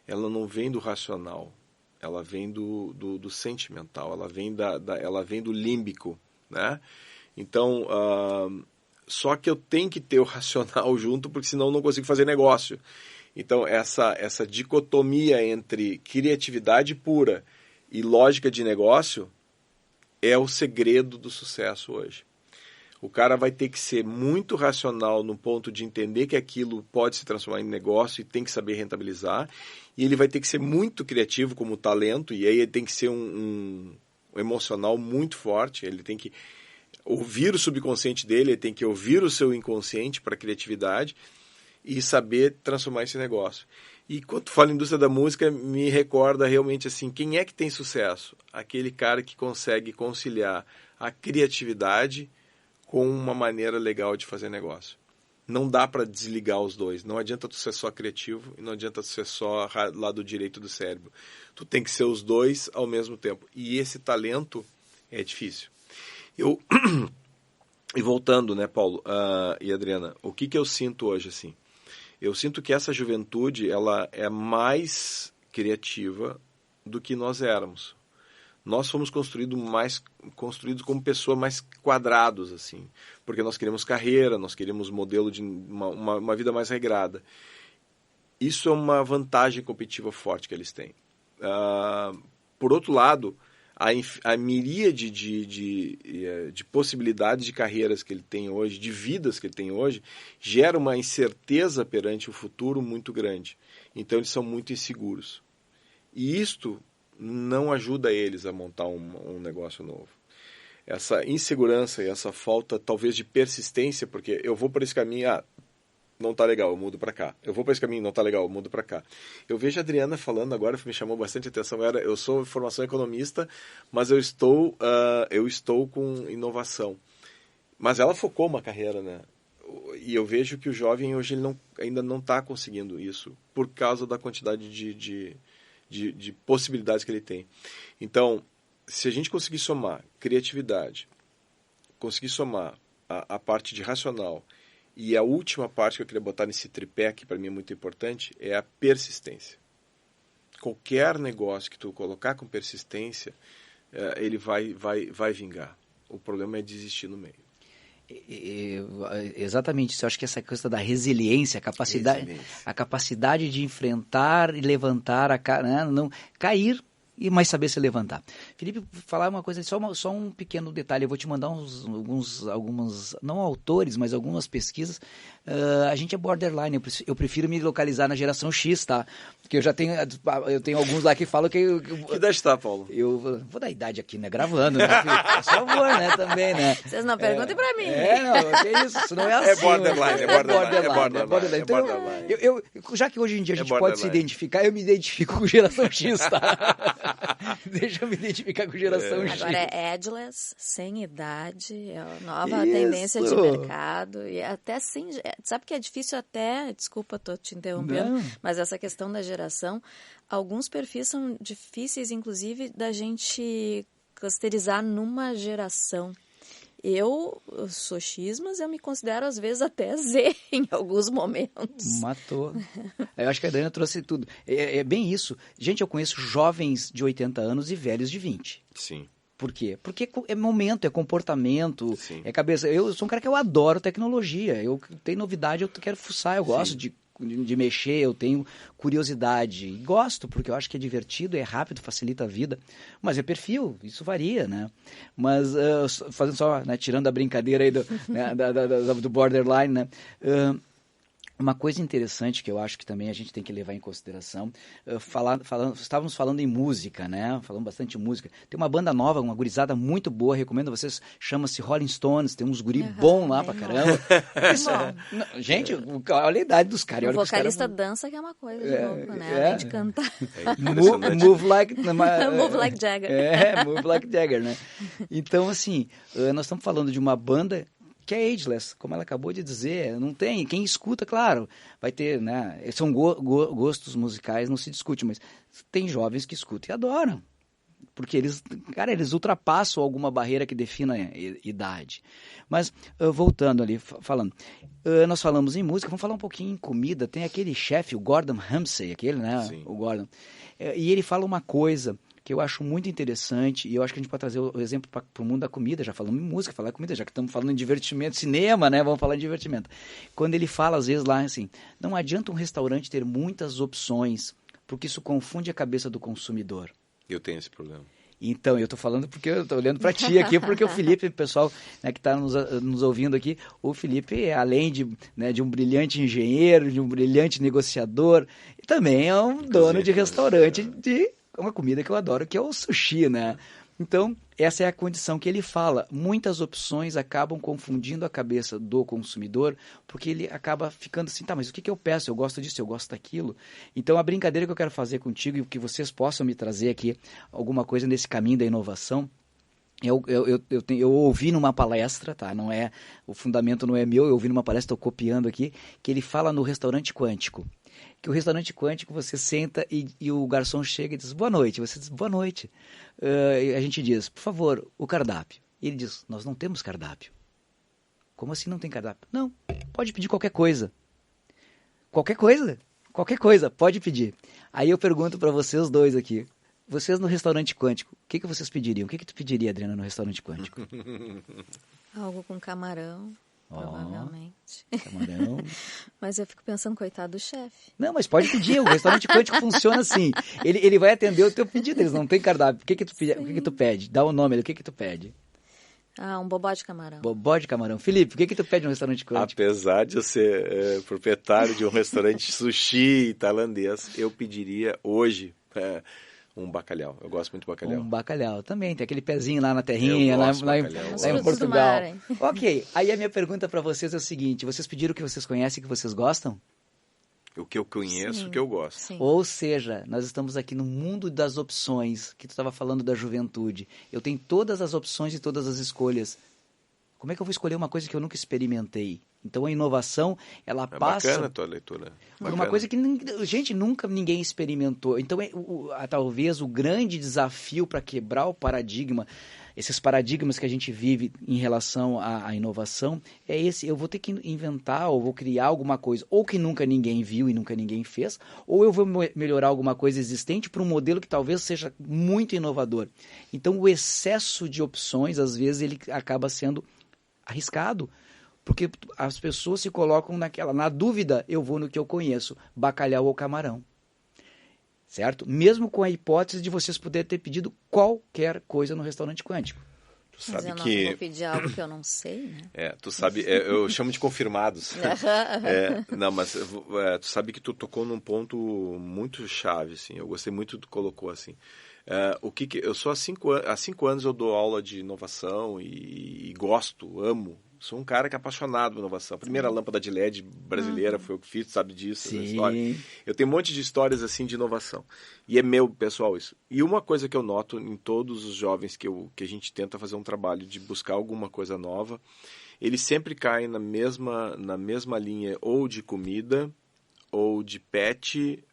ela não vem do racional. Ela vem do sentimental, ela vem do límbico, né? Então, só que eu tenho que ter o racional junto, porque senão eu não consigo fazer negócio. Então, essa dicotomia entre criatividade pura e lógica de negócio é o segredo do sucesso hoje. O cara vai ter que ser muito racional no ponto de entender que aquilo pode se transformar em negócio e tem que saber rentabilizar. E ele vai ter que ser muito criativo como talento, e aí ele tem que ser um emocional muito forte. Ele tem que ouvir o subconsciente dele, ele tem que ouvir o seu inconsciente para a criatividade e saber transformar esse negócio. E quando tu fala em indústria da música, me recorda realmente assim, quem é que tem sucesso? Aquele cara que consegue conciliar a criatividade com uma maneira legal de fazer negócio. Não dá para desligar os dois. Não adianta tu ser só criativo e não adianta tu ser só lado direito do cérebro. Tu tem que ser os dois ao mesmo tempo. E esse talento é difícil. E voltando, né, Paulo e Adriana, o que eu sinto hoje, assim? Eu sinto que essa juventude, ela é mais criativa do que nós éramos. Nós fomos construídos como pessoas mais quadrados, assim, porque nós queremos carreira, nós queremos modelo de uma vida mais regrada. Isso é uma vantagem competitiva forte que eles têm. Por outro lado, a miríade de possibilidades de carreiras que ele tem hoje, de vidas que ele tem hoje, gera uma incerteza perante o futuro muito grande. Então, eles são muito inseguros. E isto não ajuda eles a montar um negócio novo. Essa insegurança e essa falta, talvez, de persistência, porque eu vou por esse caminho, não tá legal, eu mudo para cá. Eu vou por esse caminho, não tá legal, eu mudo para cá. Eu vejo a Adriana falando agora, me chamou bastante atenção, eu sou de formação economista, mas eu estou com inovação. Mas ela focou uma carreira, né? E eu vejo que o jovem hoje ele ainda não está conseguindo isso, por causa da quantidade de possibilidades que ele tem. Então, se a gente conseguir somar criatividade, conseguir somar a parte de racional, e a última parte que eu queria botar nesse tripé, que para mim é muito importante, é a persistência. Qualquer negócio que tu colocar com persistência, ele vai vingar. O problema é desistir no meio. Exatamente isso. Eu acho que essa questão da resiliência, a capacidade de enfrentar e levantar, né? Não cair, mas saber se levantar. Felipe, falar uma coisa, só um pequeno detalhe. Eu vou te mandar algumas, não autores, mas algumas pesquisas. A gente é borderline, eu prefiro me localizar na geração X, tá? Porque eu tenho alguns lá que falam que... Que idade está, Paulo? Eu vou dar idade aqui, né? Gravando, né, Felipe? Por favor, né? Também, né? Vocês não perguntem pra mim. Não, que isso não é assim. É borderline. Então, já que hoje em dia a gente pode se identificar, eu me identifico com geração X, tá? Deixa eu me identificar com geração X. Agora é ageless, sem idade, é a nova tendência de mercado, e até sem... Sabe que é difícil até, desculpa, tô te interrompendo, mas essa questão da geração, alguns perfis são difíceis, inclusive, da gente clusterizar numa geração. Eu sou X, mas eu me considero, às vezes, até Z em alguns momentos. Matou. Eu acho que a Adriana trouxe tudo. É bem isso. Gente, eu conheço jovens de 80 anos e velhos de 20. Sim. Por quê? Porque é momento, é comportamento, Sim. é cabeça. Eu sou um cara que eu adoro tecnologia. Eu tenho novidade, eu quero fuçar, eu gosto de de mexer, eu tenho curiosidade. E gosto, porque eu acho que é divertido, é rápido, facilita a vida. Mas é perfil, isso varia, né? Mas, fazendo só, né, tirando a brincadeira aí né, do borderline, né? Uma coisa interessante que eu acho que também a gente tem que levar em consideração, estávamos falando em música, né? Falando bastante de música. Tem uma banda nova, uma gurizada muito boa, recomendo a vocês, chama-se Rolling Stones, tem uns guri bom lá pra caramba. Gente, olha a idade dos caras. O vocalista dança que é uma coisa de louco, né? Além de cantar. Move like... Move like Jagger. Move like Jagger, né? Então, assim, nós estamos falando de uma banda que é ageless, como ela acabou de dizer, não tem, quem escuta, claro, vai ter, né, são gostos musicais, não se discute, mas tem jovens que escutam e adoram, porque eles ultrapassam alguma barreira que defina a idade. Mas, voltando ali, falando, nós falamos em música, vamos falar um pouquinho em comida, tem aquele chefe, o Gordon Ramsay, aquele, né, sim, o Gordon, e ele fala uma coisa que eu acho muito interessante, e eu acho que a gente pode trazer o exemplo para o mundo da comida, já falamos em música, falar em comida, já que estamos falando em divertimento, cinema, né? Vamos falar em divertimento. Quando ele fala, às vezes, lá assim, não adianta um restaurante ter muitas opções, porque isso confunde a cabeça do consumidor. Eu tenho esse problema. Então, eu estou falando porque eu estou olhando para ti aqui, porque o Felipe, pessoal, né, que está nos ouvindo aqui, o Felipe, além de um brilhante engenheiro, de um brilhante negociador, também é um dono de restaurante de uma comida que eu adoro, que é o sushi, né? Então, essa é a condição que ele fala. Muitas opções acabam confundindo a cabeça do consumidor, porque ele acaba ficando assim, tá, mas o que eu peço? Eu gosto disso, eu gosto daquilo. Então, a brincadeira que eu quero fazer contigo e que vocês possam me trazer aqui alguma coisa nesse caminho da inovação, eu ouvi numa palestra, tá? Não é, o fundamento não é meu, eu ouvi numa palestra, estou copiando aqui, que ele fala no restaurante quântico. Que o restaurante quântico, você senta e o garçom chega e diz, boa noite. Você diz, boa noite. A gente diz, por favor, o cardápio. E ele diz, nós não temos cardápio. Como assim não tem cardápio? Não, pode pedir qualquer coisa. Qualquer coisa? Qualquer coisa, pode pedir. Aí eu pergunto para vocês dois aqui. Vocês no restaurante quântico, o que vocês pediriam? O que tu pediria, Adriana, no restaurante quântico? Algo com camarão. Provavelmente. Camarão. Mas eu fico pensando, coitado do chefe. Não, mas pode pedir. O restaurante quântico funciona assim. Ele vai atender o teu pedido. Eles não têm cardápio. O que tu pede? Dá o nome. O que tu pede? Um bobó de camarão. Bobó de camarão. Felipe, o que tu pede no restaurante quântico? Apesar de eu ser proprietário de um restaurante sushi tailandês, eu pediria hoje... um bacalhau. Eu gosto muito de bacalhau. Um bacalhau também. Tem aquele pezinho lá na terrinha, lá em Portugal. Ok. Aí a minha pergunta para vocês é o seguinte. Vocês pediram o que vocês conhecem e que vocês gostam? O que eu conheço, sim, o que eu gosto. Sim. Ou seja, nós estamos aqui no mundo das opções, que tu estava falando da juventude. Eu tenho todas as opções e todas as escolhas. Como é que eu vou escolher uma coisa que eu nunca experimentei? Então, a inovação, ela passa... Bacana a tua leitura. Bacana. Uma coisa que, gente, nunca ninguém experimentou. Então, talvez o grande desafio para quebrar o paradigma, esses paradigmas que a gente vive em relação à inovação, é esse. Eu vou ter que inventar ou vou criar alguma coisa, ou que nunca ninguém viu e nunca ninguém fez, ou eu vou melhorar alguma coisa existente para um modelo que talvez seja muito inovador. Então, o excesso de opções, às vezes, ele acaba sendo arriscado, porque as pessoas se colocam na dúvida, eu vou no que eu conheço, bacalhau ou camarão. Certo? Mesmo com a hipótese de vocês poderem ter pedido qualquer coisa no restaurante quântico. Tu sabe mas eu que... não vou pedir algo que eu não sei, né? Tu sabe, eu chamo de confirmados. Não, mas tu sabe que tu tocou num ponto muito chave, assim. Eu gostei muito do que tu colocou, assim. Eu sou há 5 anos eu dou aula de inovação e gosto, amo. Sou um cara que é apaixonado por inovação. A primeira lâmpada de LED brasileira foi eu que fiz, sabe disso? Essa história. Eu tenho um monte de histórias assim de inovação. E é meu, pessoal, isso. E uma coisa que eu noto em todos os jovens que a gente tenta fazer um trabalho de buscar alguma coisa nova, eles sempre caem na mesma linha ou de comida, ou de pet,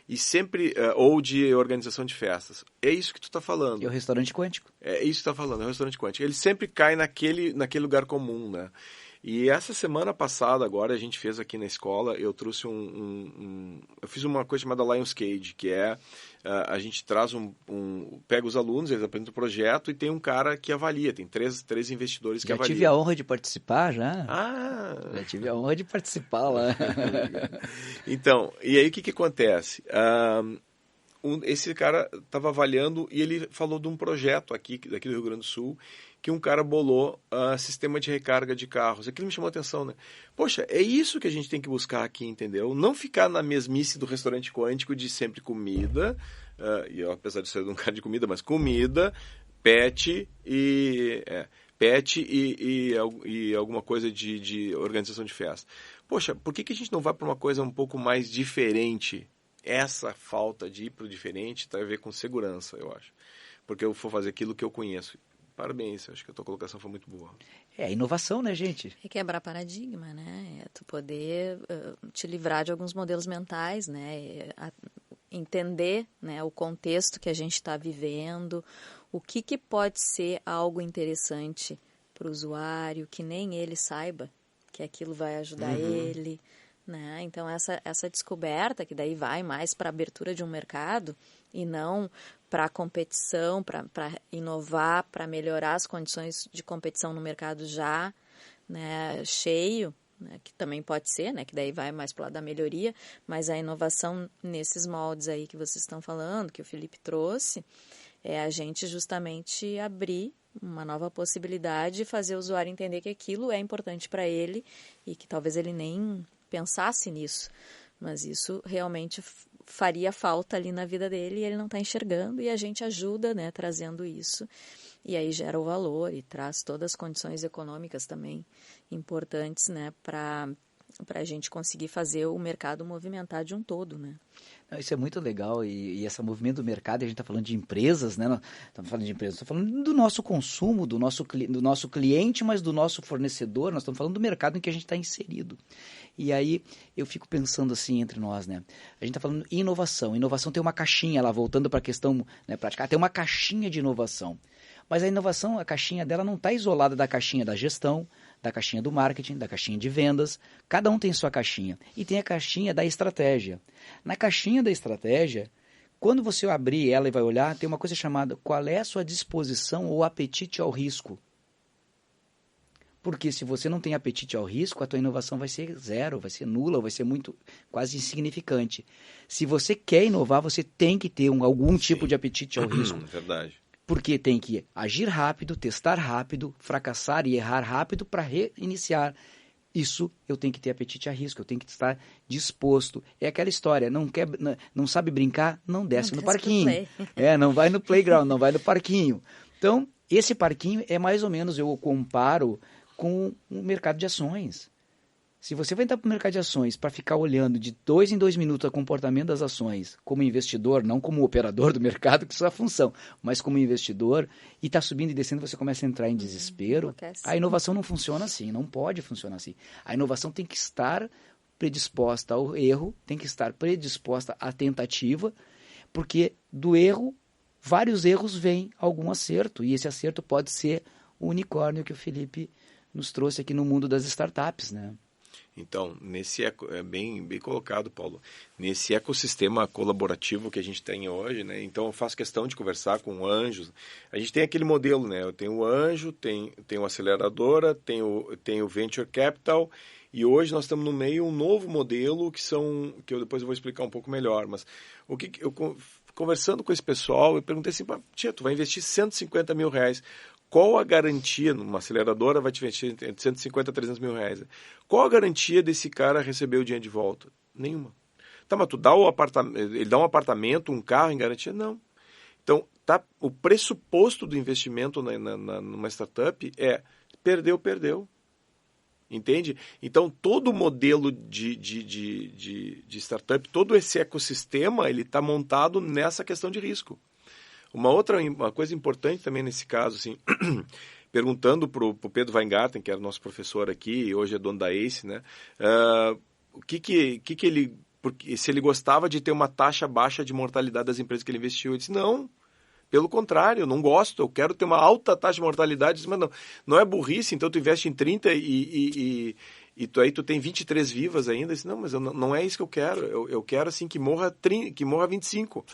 e sempre, ou de organização de festas. É isso que tu está falando. É o restaurante quântico. É isso que tu está falando, é o restaurante quântico. Ele sempre cai naquele lugar comum, né? E essa semana passada, agora, a gente fez aqui na escola, eu trouxe eu fiz uma coisa chamada Lionscade, que é a gente traz pega os alunos, eles apresentam o projeto e tem um cara que avalia, tem três investidores que avaliam. Já tive a honra de participar, já. Já tive a honra de participar lá. Então, e aí o que acontece? Esse cara estava avaliando e ele falou de um projeto daqui do Rio Grande do Sul, que um cara bolou sistema de recarga de carros. Aquilo me chamou a atenção, né? Poxa, é isso que a gente tem que buscar aqui, entendeu? Não ficar na mesmice do restaurante quântico de sempre comida, e eu, apesar de ser um cara de comida, mas comida, pet e alguma coisa de organização de festa. Poxa, por que a gente não vai para uma coisa um pouco mais diferente? Essa falta de ir para o diferente tem a ver com segurança, eu acho. Porque eu vou fazer aquilo que eu conheço. Parabéns, acho que a tua colocação foi muito boa. É inovação, né, gente? É quebrar paradigma, né? É tu poder te livrar de alguns modelos mentais, né? Entender, né, o contexto que a gente está vivendo, o que pode ser algo interessante para o usuário, que nem ele saiba que aquilo vai ajudar ele, né? Então, essa descoberta, que daí vai mais para a abertura de um mercado e não para a competição, para inovar, para melhorar as condições de competição no mercado já, né, cheio, né, que também pode ser, né, que daí vai mais para o lado da melhoria, mas a inovação nesses moldes aí que vocês estão falando, que o Felipe trouxe, é a gente justamente abrir uma nova possibilidade e fazer o usuário entender que aquilo é importante para ele e que talvez ele nem pensasse nisso, mas isso realmente faria falta ali na vida dele e ele não está enxergando, e a gente ajuda, né, trazendo isso, e aí gera o valor e traz todas as condições econômicas também importantes, né, para a gente conseguir fazer o mercado movimentar de um todo, né. Isso é muito legal, e esse movimento do mercado, a gente está falando de empresas, né? Estamos falando de empresas, estamos falando do nosso consumo, do nosso cliente, mas do nosso fornecedor, nós estamos falando do mercado em que a gente está inserido. E aí eu fico pensando assim entre nós, né? A gente está falando em inovação. Inovação tem uma caixinha lá, voltando para a questão, né, prática, tem uma caixinha de inovação. Mas a inovação, a caixinha dela não está isolada da caixinha da gestão, da caixinha do marketing, da caixinha de vendas. Cada um tem sua caixinha. E tem a caixinha da estratégia. Na caixinha da estratégia, quando você abrir ela e vai olhar, tem uma coisa chamada qual é a sua disposição ou apetite ao risco. Porque se você não tem apetite ao risco, a tua inovação vai ser zero, vai ser nula, vai ser muito, quase insignificante. Se você quer inovar, você tem que ter algum tipo de apetite ao risco. Verdade. Porque tem que agir rápido, testar rápido, fracassar e errar rápido para reiniciar. Isso eu tenho que ter apetite a risco, eu tenho que estar disposto. É aquela história, não sabe brincar, não desce no parquinho. Não vai no playground, não vai no parquinho. Então, esse parquinho é mais ou menos, eu comparo com o mercado de ações. Se você vai entrar para o mercado de ações para ficar olhando de 2 em 2 minutos o comportamento das ações como investidor, não como operador do mercado, que isso é a função, mas como investidor, e está subindo e descendo, você começa a entrar em desespero, a inovação não funciona assim, não pode funcionar assim. A inovação tem que estar predisposta ao erro, tem que estar predisposta à tentativa, porque do erro, vários erros vêm algum acerto, e esse acerto pode ser o unicórnio que o Felipe nos trouxe aqui no mundo das startups, né? Então, é bem colocado, Paulo, nesse ecossistema colaborativo que a gente tem hoje, né? Então, eu faço questão de conversar com anjos. A gente tem aquele modelo, né? Eu tenho o anjo, tem o aceleradora, tem o venture capital, e hoje nós estamos no meio um novo modelo que eu depois vou explicar um pouco melhor. Mas conversando com esse pessoal, eu perguntei assim, tia, tu vai investir 150 mil reais. Qual a garantia, numa aceleradora vai te investir entre 150 a 300 mil reais? Qual a garantia desse cara receber o dinheiro de volta? Nenhuma. Tá, mas tu dá ele dá um apartamento, um carro em garantia? Não. Então, o pressuposto do investimento numa startup é perdeu. Entende? Então, todo o modelo de startup, todo esse ecossistema, ele está montado nessa questão de risco. Uma coisa importante também nesse caso, assim, perguntando para o Pedro Weingarten, que era nosso professor aqui e hoje é dono da ACE, né, se ele gostava de ter uma taxa baixa de mortalidade das empresas que ele investiu. Ele disse, não, pelo contrário, eu não gosto, eu quero ter uma alta taxa de mortalidade. Mas não é burrice, então tu investe em 30 e tu tem 23 vivas ainda, não, mas não é isso que eu quero, eu quero assim que morra 25,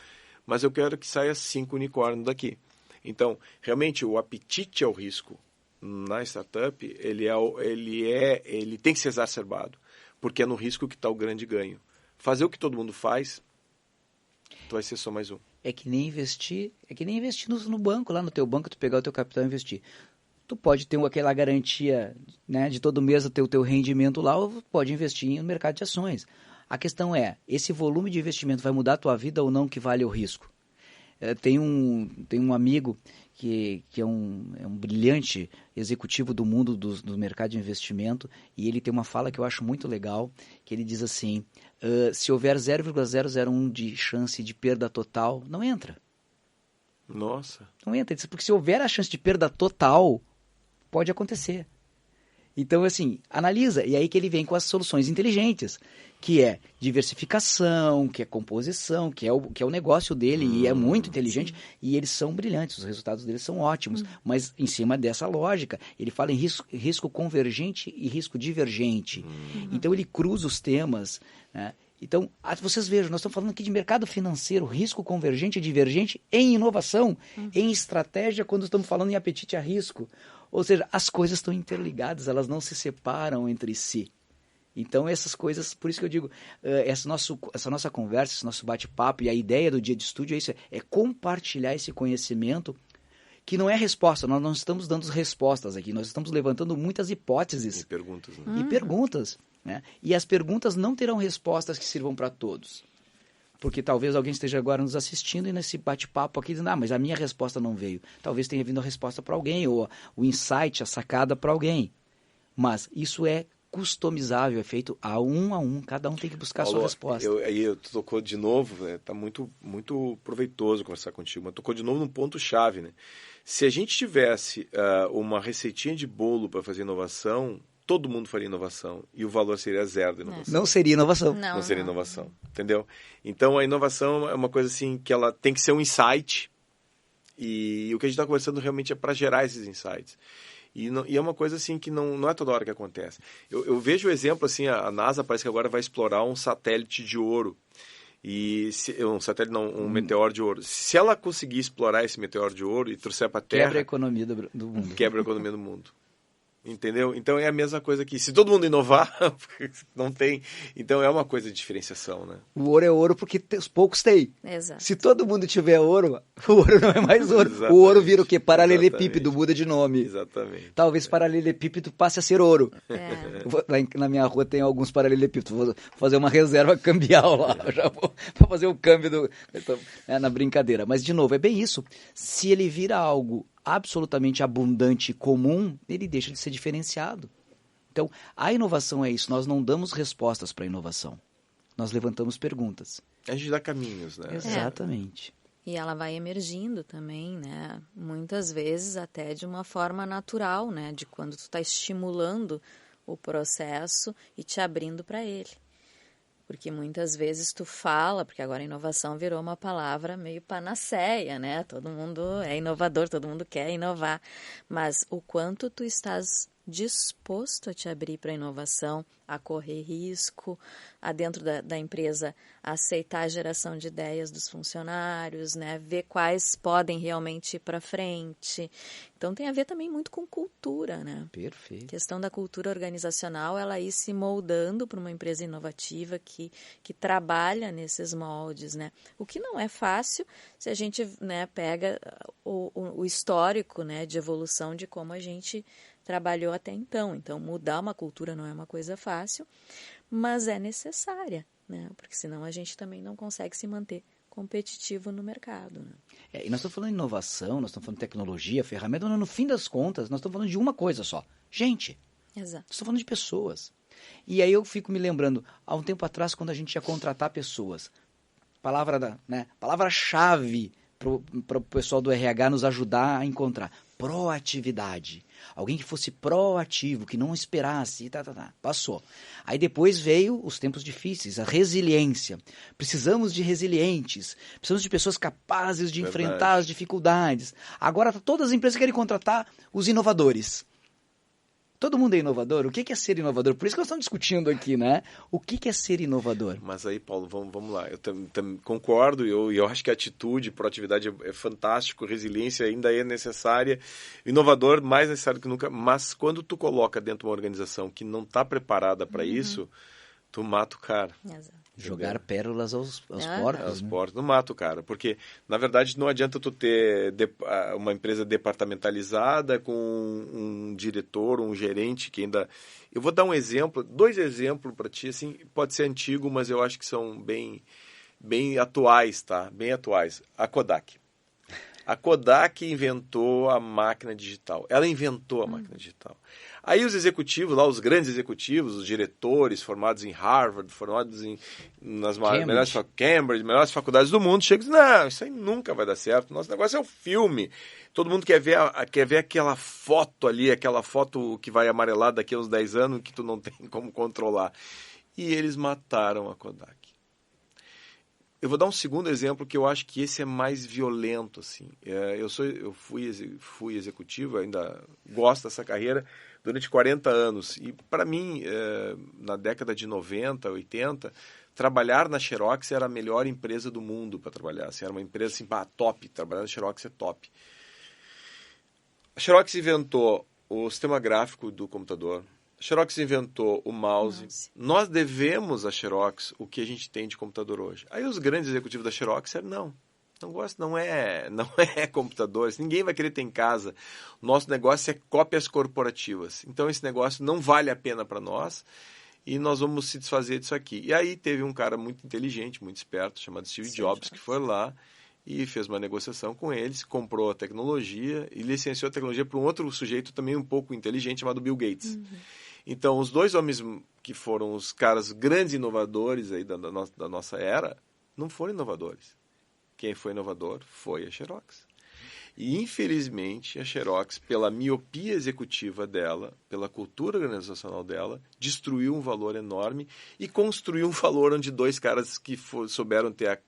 mas eu quero que saia 5 unicórnios daqui. Então, realmente, o apetite ao risco na startup, ele tem que ser exacerbado, porque é no risco que está o grande ganho. Fazer o que todo mundo faz, tu vai ser só mais um. É que nem investir no banco, lá no teu banco, tu pegar o teu capital e investir. Tu pode ter aquela garantia, né, de todo mês ter o teu rendimento lá, ou pode investir no mercado de ações. A questão é, esse volume de investimento vai mudar a tua vida ou não, que vale o risco? Tem um amigo que é um brilhante executivo do mundo do mercado de investimento, e ele tem uma fala que eu acho muito legal, que ele diz assim, se houver 0,001 de chance de perda total, não entra. Nossa. Não entra, porque se houver a chance de perda total, pode acontecer. Então, assim, analisa, e aí que ele vem com as soluções inteligentes, que é diversificação, que é composição, que é o negócio dele, e é muito inteligente, e eles são brilhantes, os resultados deles são ótimos, mas em cima dessa lógica, ele fala em risco convergente e risco divergente. Então, ele cruza os temas, né? Então, vocês vejam, nós estamos falando aqui de mercado financeiro, risco convergente e divergente em inovação, em estratégia, quando estamos falando em apetite a risco. Ou seja, as coisas estão interligadas, elas não se separam entre si. Então, essas coisas, por isso que eu digo, essa nossa conversa, esse nosso bate-papo e a ideia do dia de estúdio é isso, é compartilhar esse conhecimento que não é resposta, nós não estamos dando respostas aqui, nós estamos levantando muitas hipóteses. E perguntas. Né? E perguntas, né? E as perguntas não terão respostas que sirvam para todos. Porque talvez alguém esteja agora nos assistindo e nesse bate-papo aqui dizendo, mas a minha resposta não veio. Talvez tenha vindo a resposta para alguém, ou o insight, a sacada para alguém. Mas isso é customizável, é feito a um, cada um tem que buscar Paulo, a sua resposta. Eu tocou de novo, está muito, muito proveitoso conversar contigo, mas tocou de novo num ponto-chave, né? Se a gente tivesse uma receitinha de bolo para fazer inovação, todo mundo faria inovação e o valor seria zero da inovação. Não seria inovação. Não seria inovação, entendeu? Então, a inovação é uma coisa assim que ela tem que ser um insight e o que a gente está conversando realmente é para gerar esses insights. E é uma coisa assim que não é toda hora que acontece. Eu vejo o exemplo, assim, a NASA parece que agora vai explorar um satélite de ouro. Um meteoro de ouro. Se ela conseguir explorar esse meteoro de ouro e trouxer para a Terra... Quebra a economia do mundo. Quebra a economia do mundo. Entendeu? Então é a mesma coisa que se todo mundo inovar, não tem. Então é uma coisa de diferenciação, né? O ouro é ouro porque os poucos têm. Exato. Se todo mundo tiver ouro, o ouro não é mais ouro. Exatamente. O ouro vira o quê? Paralelepípedo, muda de nome. Exatamente. Talvez paralelepípedo passe a ser ouro. É. Lá na minha rua tem alguns paralelepípedos. Vou fazer uma reserva cambial lá. Já vou fazer o câmbio na brincadeira. Mas, de novo, é bem isso. Se ele vira algo absolutamente abundante e comum, ele deixa de ser diferenciado. Então, a inovação é isso. Nós não damos respostas para a inovação. Nós levantamos perguntas. A gente dá caminhos, né? Exatamente. E ela vai emergindo também, né? Muitas vezes até de uma forma natural, né? De quando tu está estimulando o processo e te abrindo para ele. Porque muitas vezes tu fala, porque agora inovação virou uma palavra meio panaceia, né? Todo mundo é inovador, todo mundo quer inovar. Mas o quanto tu estás disposto a te abrir para a inovação, a correr risco, a dentro da empresa aceitar a geração de ideias dos funcionários, né? Ver quais podem realmente ir para frente. Então tem a ver também muito com cultura, né? Perfeito. A questão da cultura organizacional, ela ir se moldando para uma empresa inovativa que trabalha nesses moldes, né? O que não é fácil se a gente, né, pega o histórico, né, de evolução de como a gente trabalhou até então. Então, mudar uma cultura não é uma coisa fácil, mas é necessária, né? Porque senão a gente também não consegue se manter competitivo no mercado. Né? E nós estamos falando de inovação, nós estamos falando de tecnologia, ferramenta, mas no fim das contas, nós estamos falando de uma coisa só. Gente. Exato. Nós estamos falando de pessoas. E aí eu fico me lembrando, há um tempo atrás, quando a gente ia contratar pessoas, palavra-chave para o pessoal do RH nos ajudar a encontrar. Proatividade. Alguém que fosse proativo, que não esperasse, passou. Aí depois veio os tempos difíceis, a resiliência. Precisamos de resilientes, precisamos de pessoas capazes de enfrentar as dificuldades. Agora todas as empresas querem contratar os inovadores. Todo mundo é inovador? O que é ser inovador? Por isso que nós estamos discutindo aqui, né? O que é ser inovador? Mas aí, Paulo, vamos lá. Eu concordo, eu acho que a atitude, proatividade é fantástico, resiliência ainda é necessária, inovador mais necessário que nunca, mas quando tu coloca dentro de uma organização que não está preparada para isso, tu mata o cara. Exato. Jogar pérolas aos porcos. Aos porcos, não mata o cara, porque na verdade não adianta tu ter uma empresa departamentalizada com um diretor, um gerente que ainda... Eu vou dar um exemplo, 2 exemplos para ti, assim, pode ser antigo, mas eu acho que são bem atuais, tá? Bem atuais. A Kodak. A Kodak inventou a máquina digital. Ela inventou a máquina digital. Aí os executivos, lá os grandes executivos, os diretores formados em Harvard, formados nas melhores faculdades do mundo, chegam e dizem, não, isso aí nunca vai dar certo, nosso negócio é o filme. Todo mundo quer ver aquela foto ali, aquela foto que vai amarelar daqui a uns 10 anos que tu não tem como controlar. E eles mataram a Kodak. Eu vou dar um segundo exemplo que eu acho que esse é mais violento, assim. Eu fui executivo, ainda gosto dessa carreira, durante 40 anos. E, para mim, na década de 90, 80, trabalhar na Xerox era a melhor empresa do mundo para trabalhar. Assim, era uma empresa assim, top. Trabalhar na Xerox é top. A Xerox inventou o sistema gráfico do computador. A Xerox inventou o mouse. Nós devemos à Xerox o que a gente tem de computador hoje. Aí os grandes executivos da Xerox disseram, não gosto, não é computadores, ninguém vai querer ter em casa. Nosso negócio é cópias corporativas. Então esse negócio não vale a pena para nós e nós vamos se desfazer disso aqui. E aí teve um cara muito inteligente, muito esperto, chamado Steve Jobs, que foi lá e fez uma negociação com eles, comprou a tecnologia e licenciou a tecnologia para um outro sujeito também um pouco inteligente, chamado Bill Gates. Então, os 2 homens que foram os caras grandes inovadores aí da nossa era, não foram inovadores. Quem foi inovador foi a Xerox. E, infelizmente, a Xerox, pela miopia executiva dela, pela cultura organizacional dela, destruiu um valor enorme e construiu um valor onde 2 caras que souberam ter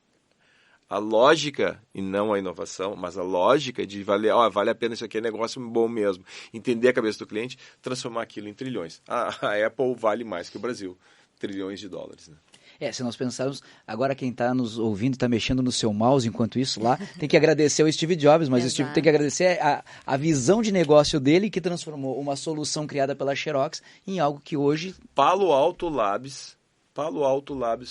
a lógica, e não a inovação, mas a lógica de vale a pena, isso aqui é negócio bom mesmo. Entender a cabeça do cliente, transformar aquilo em trilhões. A Apple vale mais que o Brasil, trilhões de dólares, né? Se nós pensarmos, agora quem está nos ouvindo está mexendo no seu mouse enquanto isso lá, tem que agradecer ao Steve Jobs, mas o Steve tem que agradecer a visão de negócio dele que transformou uma solução criada pela Xerox em algo que hoje... Palo Alto Labs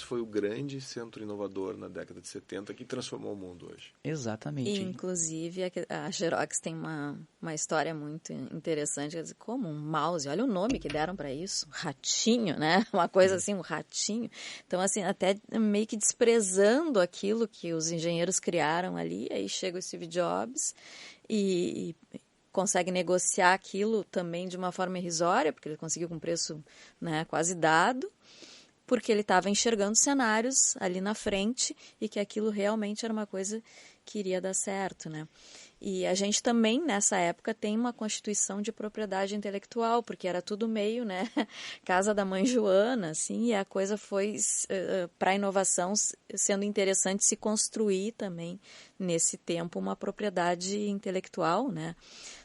foi o grande centro inovador na década de 70 que transformou o mundo hoje. Exatamente. E, inclusive, a Xerox tem uma história muito interessante. Quer dizer, como um mouse? Olha o nome que deram para isso. Ratinho, né? Uma coisa assim, um ratinho. Então, assim, até meio que desprezando aquilo que os engenheiros criaram ali. Aí chega o Steve Jobs e consegue negociar aquilo também de uma forma irrisória, porque ele conseguiu com um preço, né, quase dado, porque ele estava enxergando cenários ali na frente e que aquilo realmente era uma coisa que iria dar certo, né? E a gente também, nessa época, tem uma constituição de propriedade intelectual, porque era tudo meio, né, casa da mãe Joana, assim, e a coisa foi, para a inovação, sendo interessante se construir também, nesse tempo, uma propriedade intelectual, né,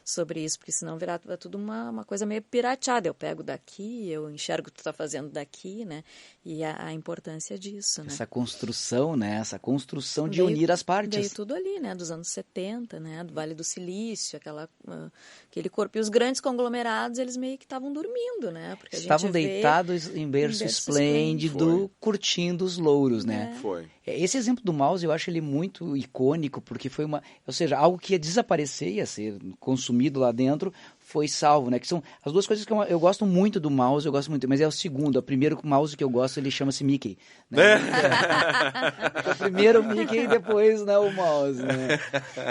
sobre isso, porque senão virava tudo uma coisa meio pirateada. Eu pego daqui, eu enxergo o que tu está fazendo daqui, né? E a importância disso, né? Essa construção, né? Essa construção de unir as partes. Veio tudo ali, né? Dos anos 70, né? Do Vale do Silício, aquele corpo. E os grandes conglomerados, eles meio que estavam dormindo, né? Porque estavam deitados em berço esplêndido, curtindo os louros, né? Foi. Esse exemplo do mouse, eu acho ele muito icônico, porque foi ou seja, algo que ia desaparecer, ia ser consumido lá dentro, foi salvo, né? Que são as 2 coisas que eu gosto muito do mouse, eu gosto muito, mas é o segundo, o primeiro mouse que eu gosto, ele chama-se Mickey. Né? O primeiro Mickey e depois, né, o mouse, né?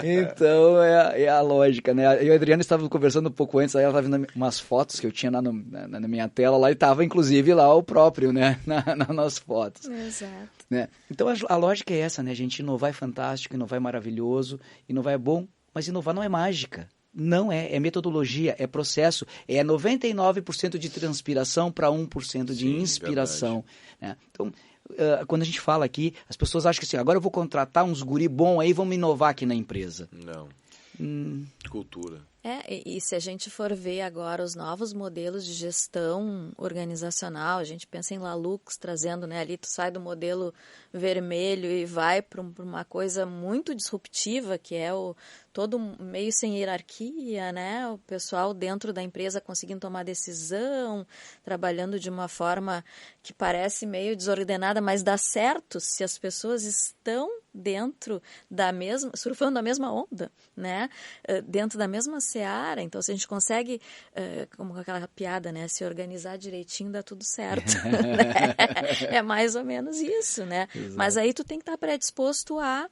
Então, é a lógica, né? Eu e a Adriana estávamos conversando um pouco antes, aí ela estava vendo umas fotos que eu tinha lá na minha tela, lá e estava, inclusive, lá o próprio, né? Nas fotos. Exato. Né? Então, a lógica é essa, né, gente? Inovar é fantástico, inovar é maravilhoso, inovar é bom, mas inovar não é mágica. Não é metodologia, é processo, é 99% de transpiração para 1% de inspiração. Né? Então, quando a gente fala aqui, as pessoas acham que assim, agora eu vou contratar uns guri bom aí, vamos inovar aqui na empresa. Não. Cultura. E se a gente for ver agora os novos modelos de gestão organizacional, a gente pensa em Lalux trazendo, né, ali tu sai do modelo vermelho e vai para uma coisa muito disruptiva, que é todo meio sem hierarquia, né, o pessoal dentro da empresa conseguindo tomar decisão, trabalhando de uma forma que parece meio desordenada, mas dá certo se as pessoas estão dentro da mesma, surfando a mesma onda, né? Dentro da mesma seara. Então, se a gente consegue, como aquela piada, né? Se organizar direitinho, dá tudo certo. Né? É mais ou menos isso, né? Exato. Mas aí tu tem que estar predisposto a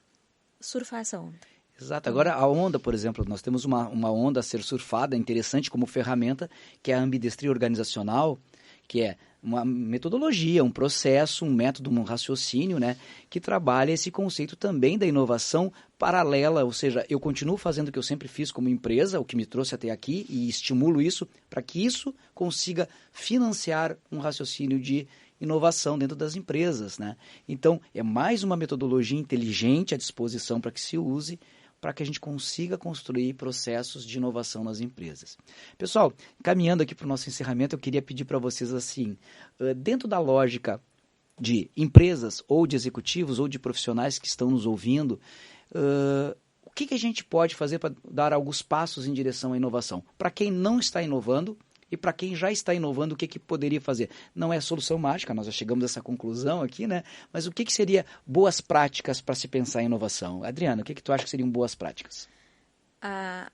surfar essa onda. Exato. Agora, a onda, por exemplo, nós temos uma onda a ser surfada, interessante como ferramenta, que é a ambidestria organizacional, que é uma metodologia, um processo, um método, um raciocínio, né, que trabalha esse conceito também da inovação paralela, ou seja, eu continuo fazendo o que eu sempre fiz como empresa, o que me trouxe até aqui, e estimulo isso para que isso consiga financiar um raciocínio de inovação dentro das empresas, né? Então, é mais uma metodologia inteligente à disposição para que se use, para que a gente consiga construir processos de inovação nas empresas. Pessoal, caminhando aqui para o nosso encerramento, eu queria pedir para vocês assim, dentro da lógica de empresas ou de executivos ou de profissionais que estão nos ouvindo, o que a gente pode fazer para dar alguns passos em direção à inovação? Para quem não está inovando, e para quem já está inovando, o que poderia fazer? Não é solução mágica, nós já chegamos a essa conclusão aqui, né? Mas o que seria boas práticas para se pensar em inovação? Adriana, o que tu acha que seriam boas práticas?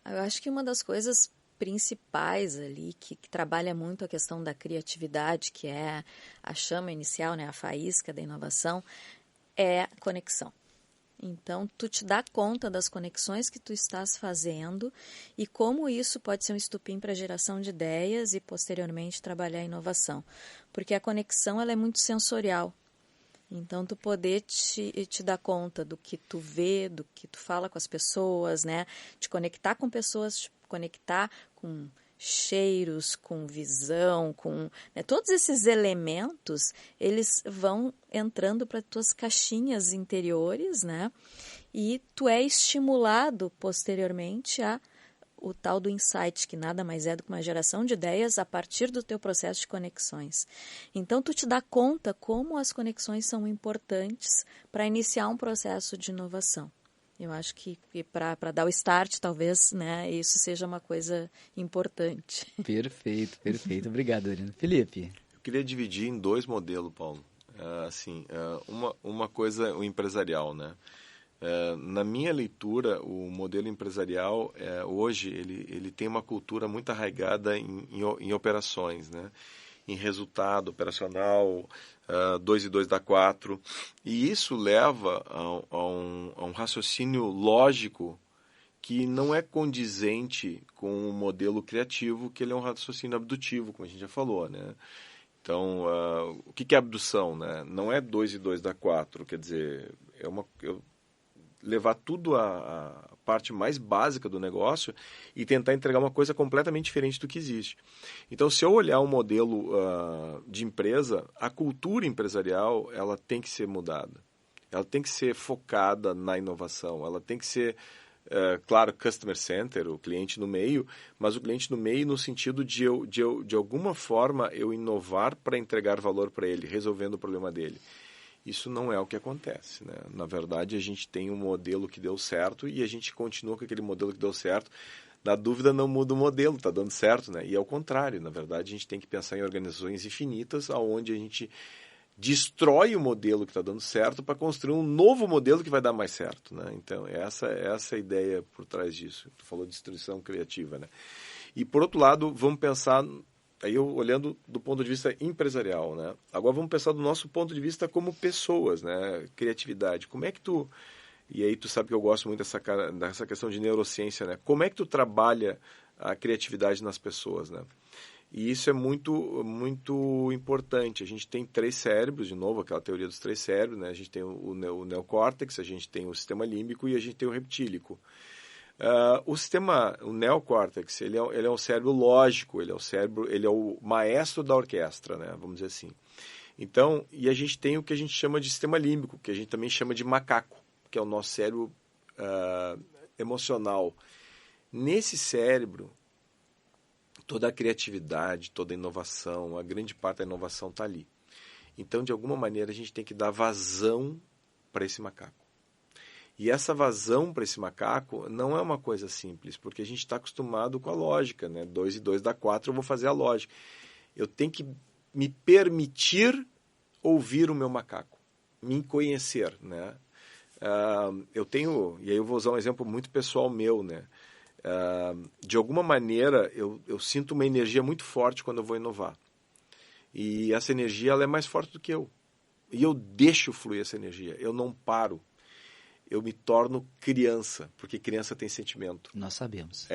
Eu acho que uma das coisas principais ali, que trabalha muito a questão da criatividade, que é a chama inicial, né? A faísca da inovação, é a conexão. Então, tu te dá conta das conexões que tu estás fazendo e como isso pode ser um estupim para a geração de ideias e, posteriormente, trabalhar a inovação. Porque a conexão ela é muito sensorial. Então, tu poder te dar conta do que tu vê, do que tu fala com as pessoas, né? Te conectar com pessoas, te conectar com cheiros, com visão, com todos esses elementos, eles vão entrando para tuas caixinhas interiores, né? E tu é estimulado posteriormente o tal do insight, que nada mais é do que uma geração de ideias a partir do teu processo de conexões. Então, tu te dá conta como as conexões são importantes para iniciar um processo de inovação. Eu acho que para dar o start, talvez, né, isso seja uma coisa importante. Perfeito. Obrigado, Adriana. Felipe? Eu queria dividir em dois modelos, Paulo. Uma coisa, o empresarial, né? Na minha leitura, o modelo empresarial, hoje, ele tem uma cultura muito arraigada em operações, né? Em resultado operacional, 2 e 2 dá 4. E isso leva a um raciocínio lógico que não é condizente com o modelo criativo, que ele é um raciocínio abdutivo, como a gente já falou, né? Então, o que é abdução, né? Não é 2 e 2 dá 4, quer dizer, levar tudo a parte mais básica do negócio e tentar entregar uma coisa completamente diferente do que existe. Então, se eu olhar um modelo de empresa, a cultura empresarial ela tem que ser mudada. Ela tem que ser focada na inovação. Ela tem que ser, claro, customer center, o cliente no meio, mas o cliente no meio no sentido de alguma forma eu inovar para entregar valor para ele, resolvendo o problema dele. Isso não é o que acontece, né? Na verdade, a gente tem um modelo que deu certo e a gente continua com aquele modelo que deu certo. Na dúvida, não muda o modelo, está dando certo, né? E ao contrário, na verdade, a gente tem que pensar em organizações infinitas, onde a gente destrói o modelo que está dando certo para construir um novo modelo que vai dar mais certo, né? Então, essa é a ideia por trás disso. Tu falou de destruição criativa, né? E, por outro lado, vamos pensar... Aí eu olhando do ponto de vista empresarial, né? Agora vamos pensar do nosso ponto de vista como pessoas, né? Criatividade. Como é que tu... E aí tu sabe que eu gosto muito dessa questão de neurociência, né? Como é que tu trabalha a criatividade nas pessoas, né? E isso é muito, muito importante. A gente tem 3 cérebros, de novo, aquela teoria dos 3 cérebros, né? A gente tem o neocórtex, a gente tem o sistema límbico e a gente tem o reptílico. O neocórtex, ele é um cérebro lógico, ele é o maestro da orquestra, né? Vamos dizer assim. Então, e a gente tem o que a gente chama de sistema límbico, que a gente também chama de macaco, que é o nosso cérebro emocional. Nesse cérebro, toda a criatividade, toda a inovação, a grande parte da inovação está ali. Então, de alguma maneira, a gente tem que dar vazão para esse macaco. E essa vazão para esse macaco não é uma coisa simples, porque a gente está acostumado com a lógica, né? 2 e 2 dá 4, eu vou fazer a lógica. Eu tenho que me permitir ouvir o meu macaco, me conhecer, né? Eu tenho, e aí eu vou usar um exemplo muito pessoal meu, né? De alguma maneira, eu sinto uma energia muito forte quando eu vou inovar. E essa energia, ela é mais forte do que eu. E eu deixo fluir essa energia, eu não paro. Eu me torno criança, porque criança tem sentimento. Nós sabemos.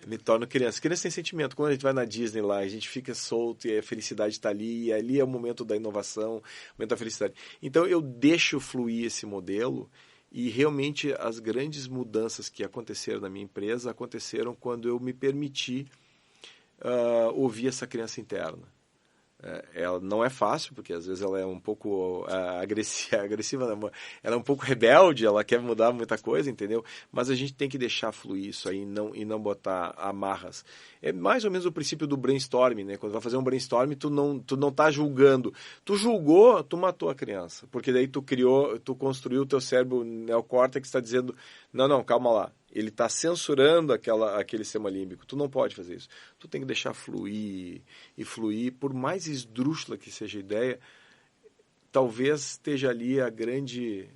Me torno criança. Criança tem sentimento. Quando a gente vai na Disney lá, a gente fica solto e a felicidade está ali, e ali é o momento da inovação, o momento da felicidade. Então, eu deixo fluir esse modelo e realmente as grandes mudanças que aconteceram na minha empresa aconteceram quando eu me permiti ouvir essa criança interna. Ela não é fácil, porque às vezes ela é um pouco agressiva, ela é um pouco rebelde, ela quer mudar muita coisa, entendeu? Mas a gente tem que deixar fluir isso aí e não botar amarras. É mais ou menos o princípio do brainstorming, né? Quando vai fazer um brainstorming, tu não tá julgando. Tu julgou, tu matou a criança, porque daí tu construiu o teu cérebro neocórtex que está dizendo, não, calma lá. Ele está censurando aquele sistema límbico. Tu não pode fazer isso. Tu tem que deixar fluir e fluir. Por mais esdrúxula que seja a ideia, talvez esteja ali a grande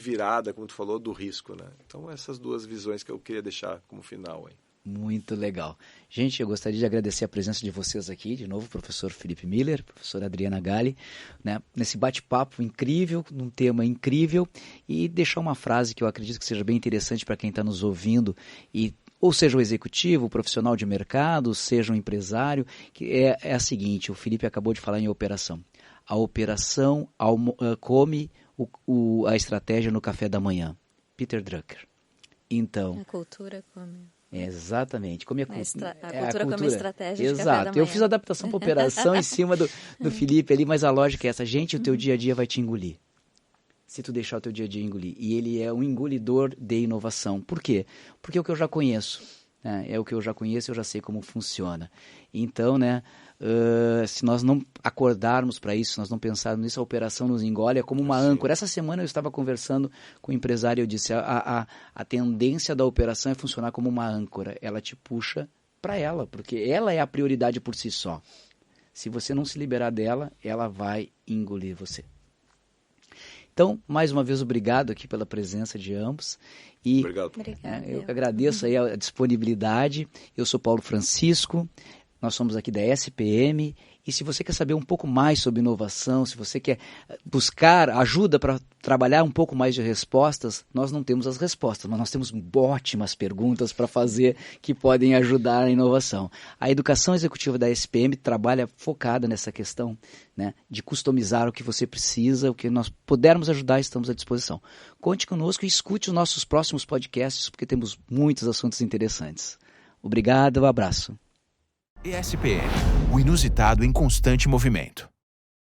virada, como tu falou, do risco, né? Então, essas duas visões que eu queria deixar como final aí. Muito legal. Gente, eu gostaria de agradecer a presença de vocês aqui, de novo, professor Felipe Miller, professora Adriana Galli, né, nesse bate-papo incrível, num tema incrível, e deixar uma frase que eu acredito que seja bem interessante para quem está nos ouvindo, ou seja o executivo, o profissional de mercado, seja um empresário, que é a seguinte: o Felipe acabou de falar em operação. A operação come a estratégia no café da manhã. Peter Drucker. Então, a cultura come... Exatamente. A cultura como estratégia de Exato. café da manhã. Eu fiz a adaptação para operação em cima do Felipe ali, mas a lógica é essa. Gente, o teu dia a dia vai te engolir. Se tu deixar o teu dia a dia engolir. E ele é um engolidor de inovação. Por quê? Porque é o que eu já conheço. Né? É o que eu já conheço, eu já sei como funciona. Então, né, se nós não acordarmos para isso, se nós não pensarmos nisso, a operação nos engole, é como uma âncora. Essa semana eu estava conversando com um empresário e eu disse, a tendência da operação é funcionar como uma âncora. Ela te puxa para ela, porque ela é a prioridade por si só. Se você não se liberar dela, ela vai engolir você. Então, mais uma vez, obrigado aqui pela presença de ambos. E, obrigado. Eu agradeço aí a disponibilidade. Eu sou Paulo Francisco, nós somos aqui da SPM. E se você quer saber um pouco mais sobre inovação, se você quer buscar ajuda para trabalhar um pouco mais de respostas, nós não temos as respostas, mas nós temos ótimas perguntas para fazer que podem ajudar a inovação. A educação executiva da SPM trabalha focada nessa questão, né, de customizar o que você precisa, o que nós pudermos ajudar, estamos à disposição. Conte conosco e escute os nossos próximos podcasts, porque temos muitos assuntos interessantes. Obrigado, um abraço. ESPM, o inusitado em constante movimento.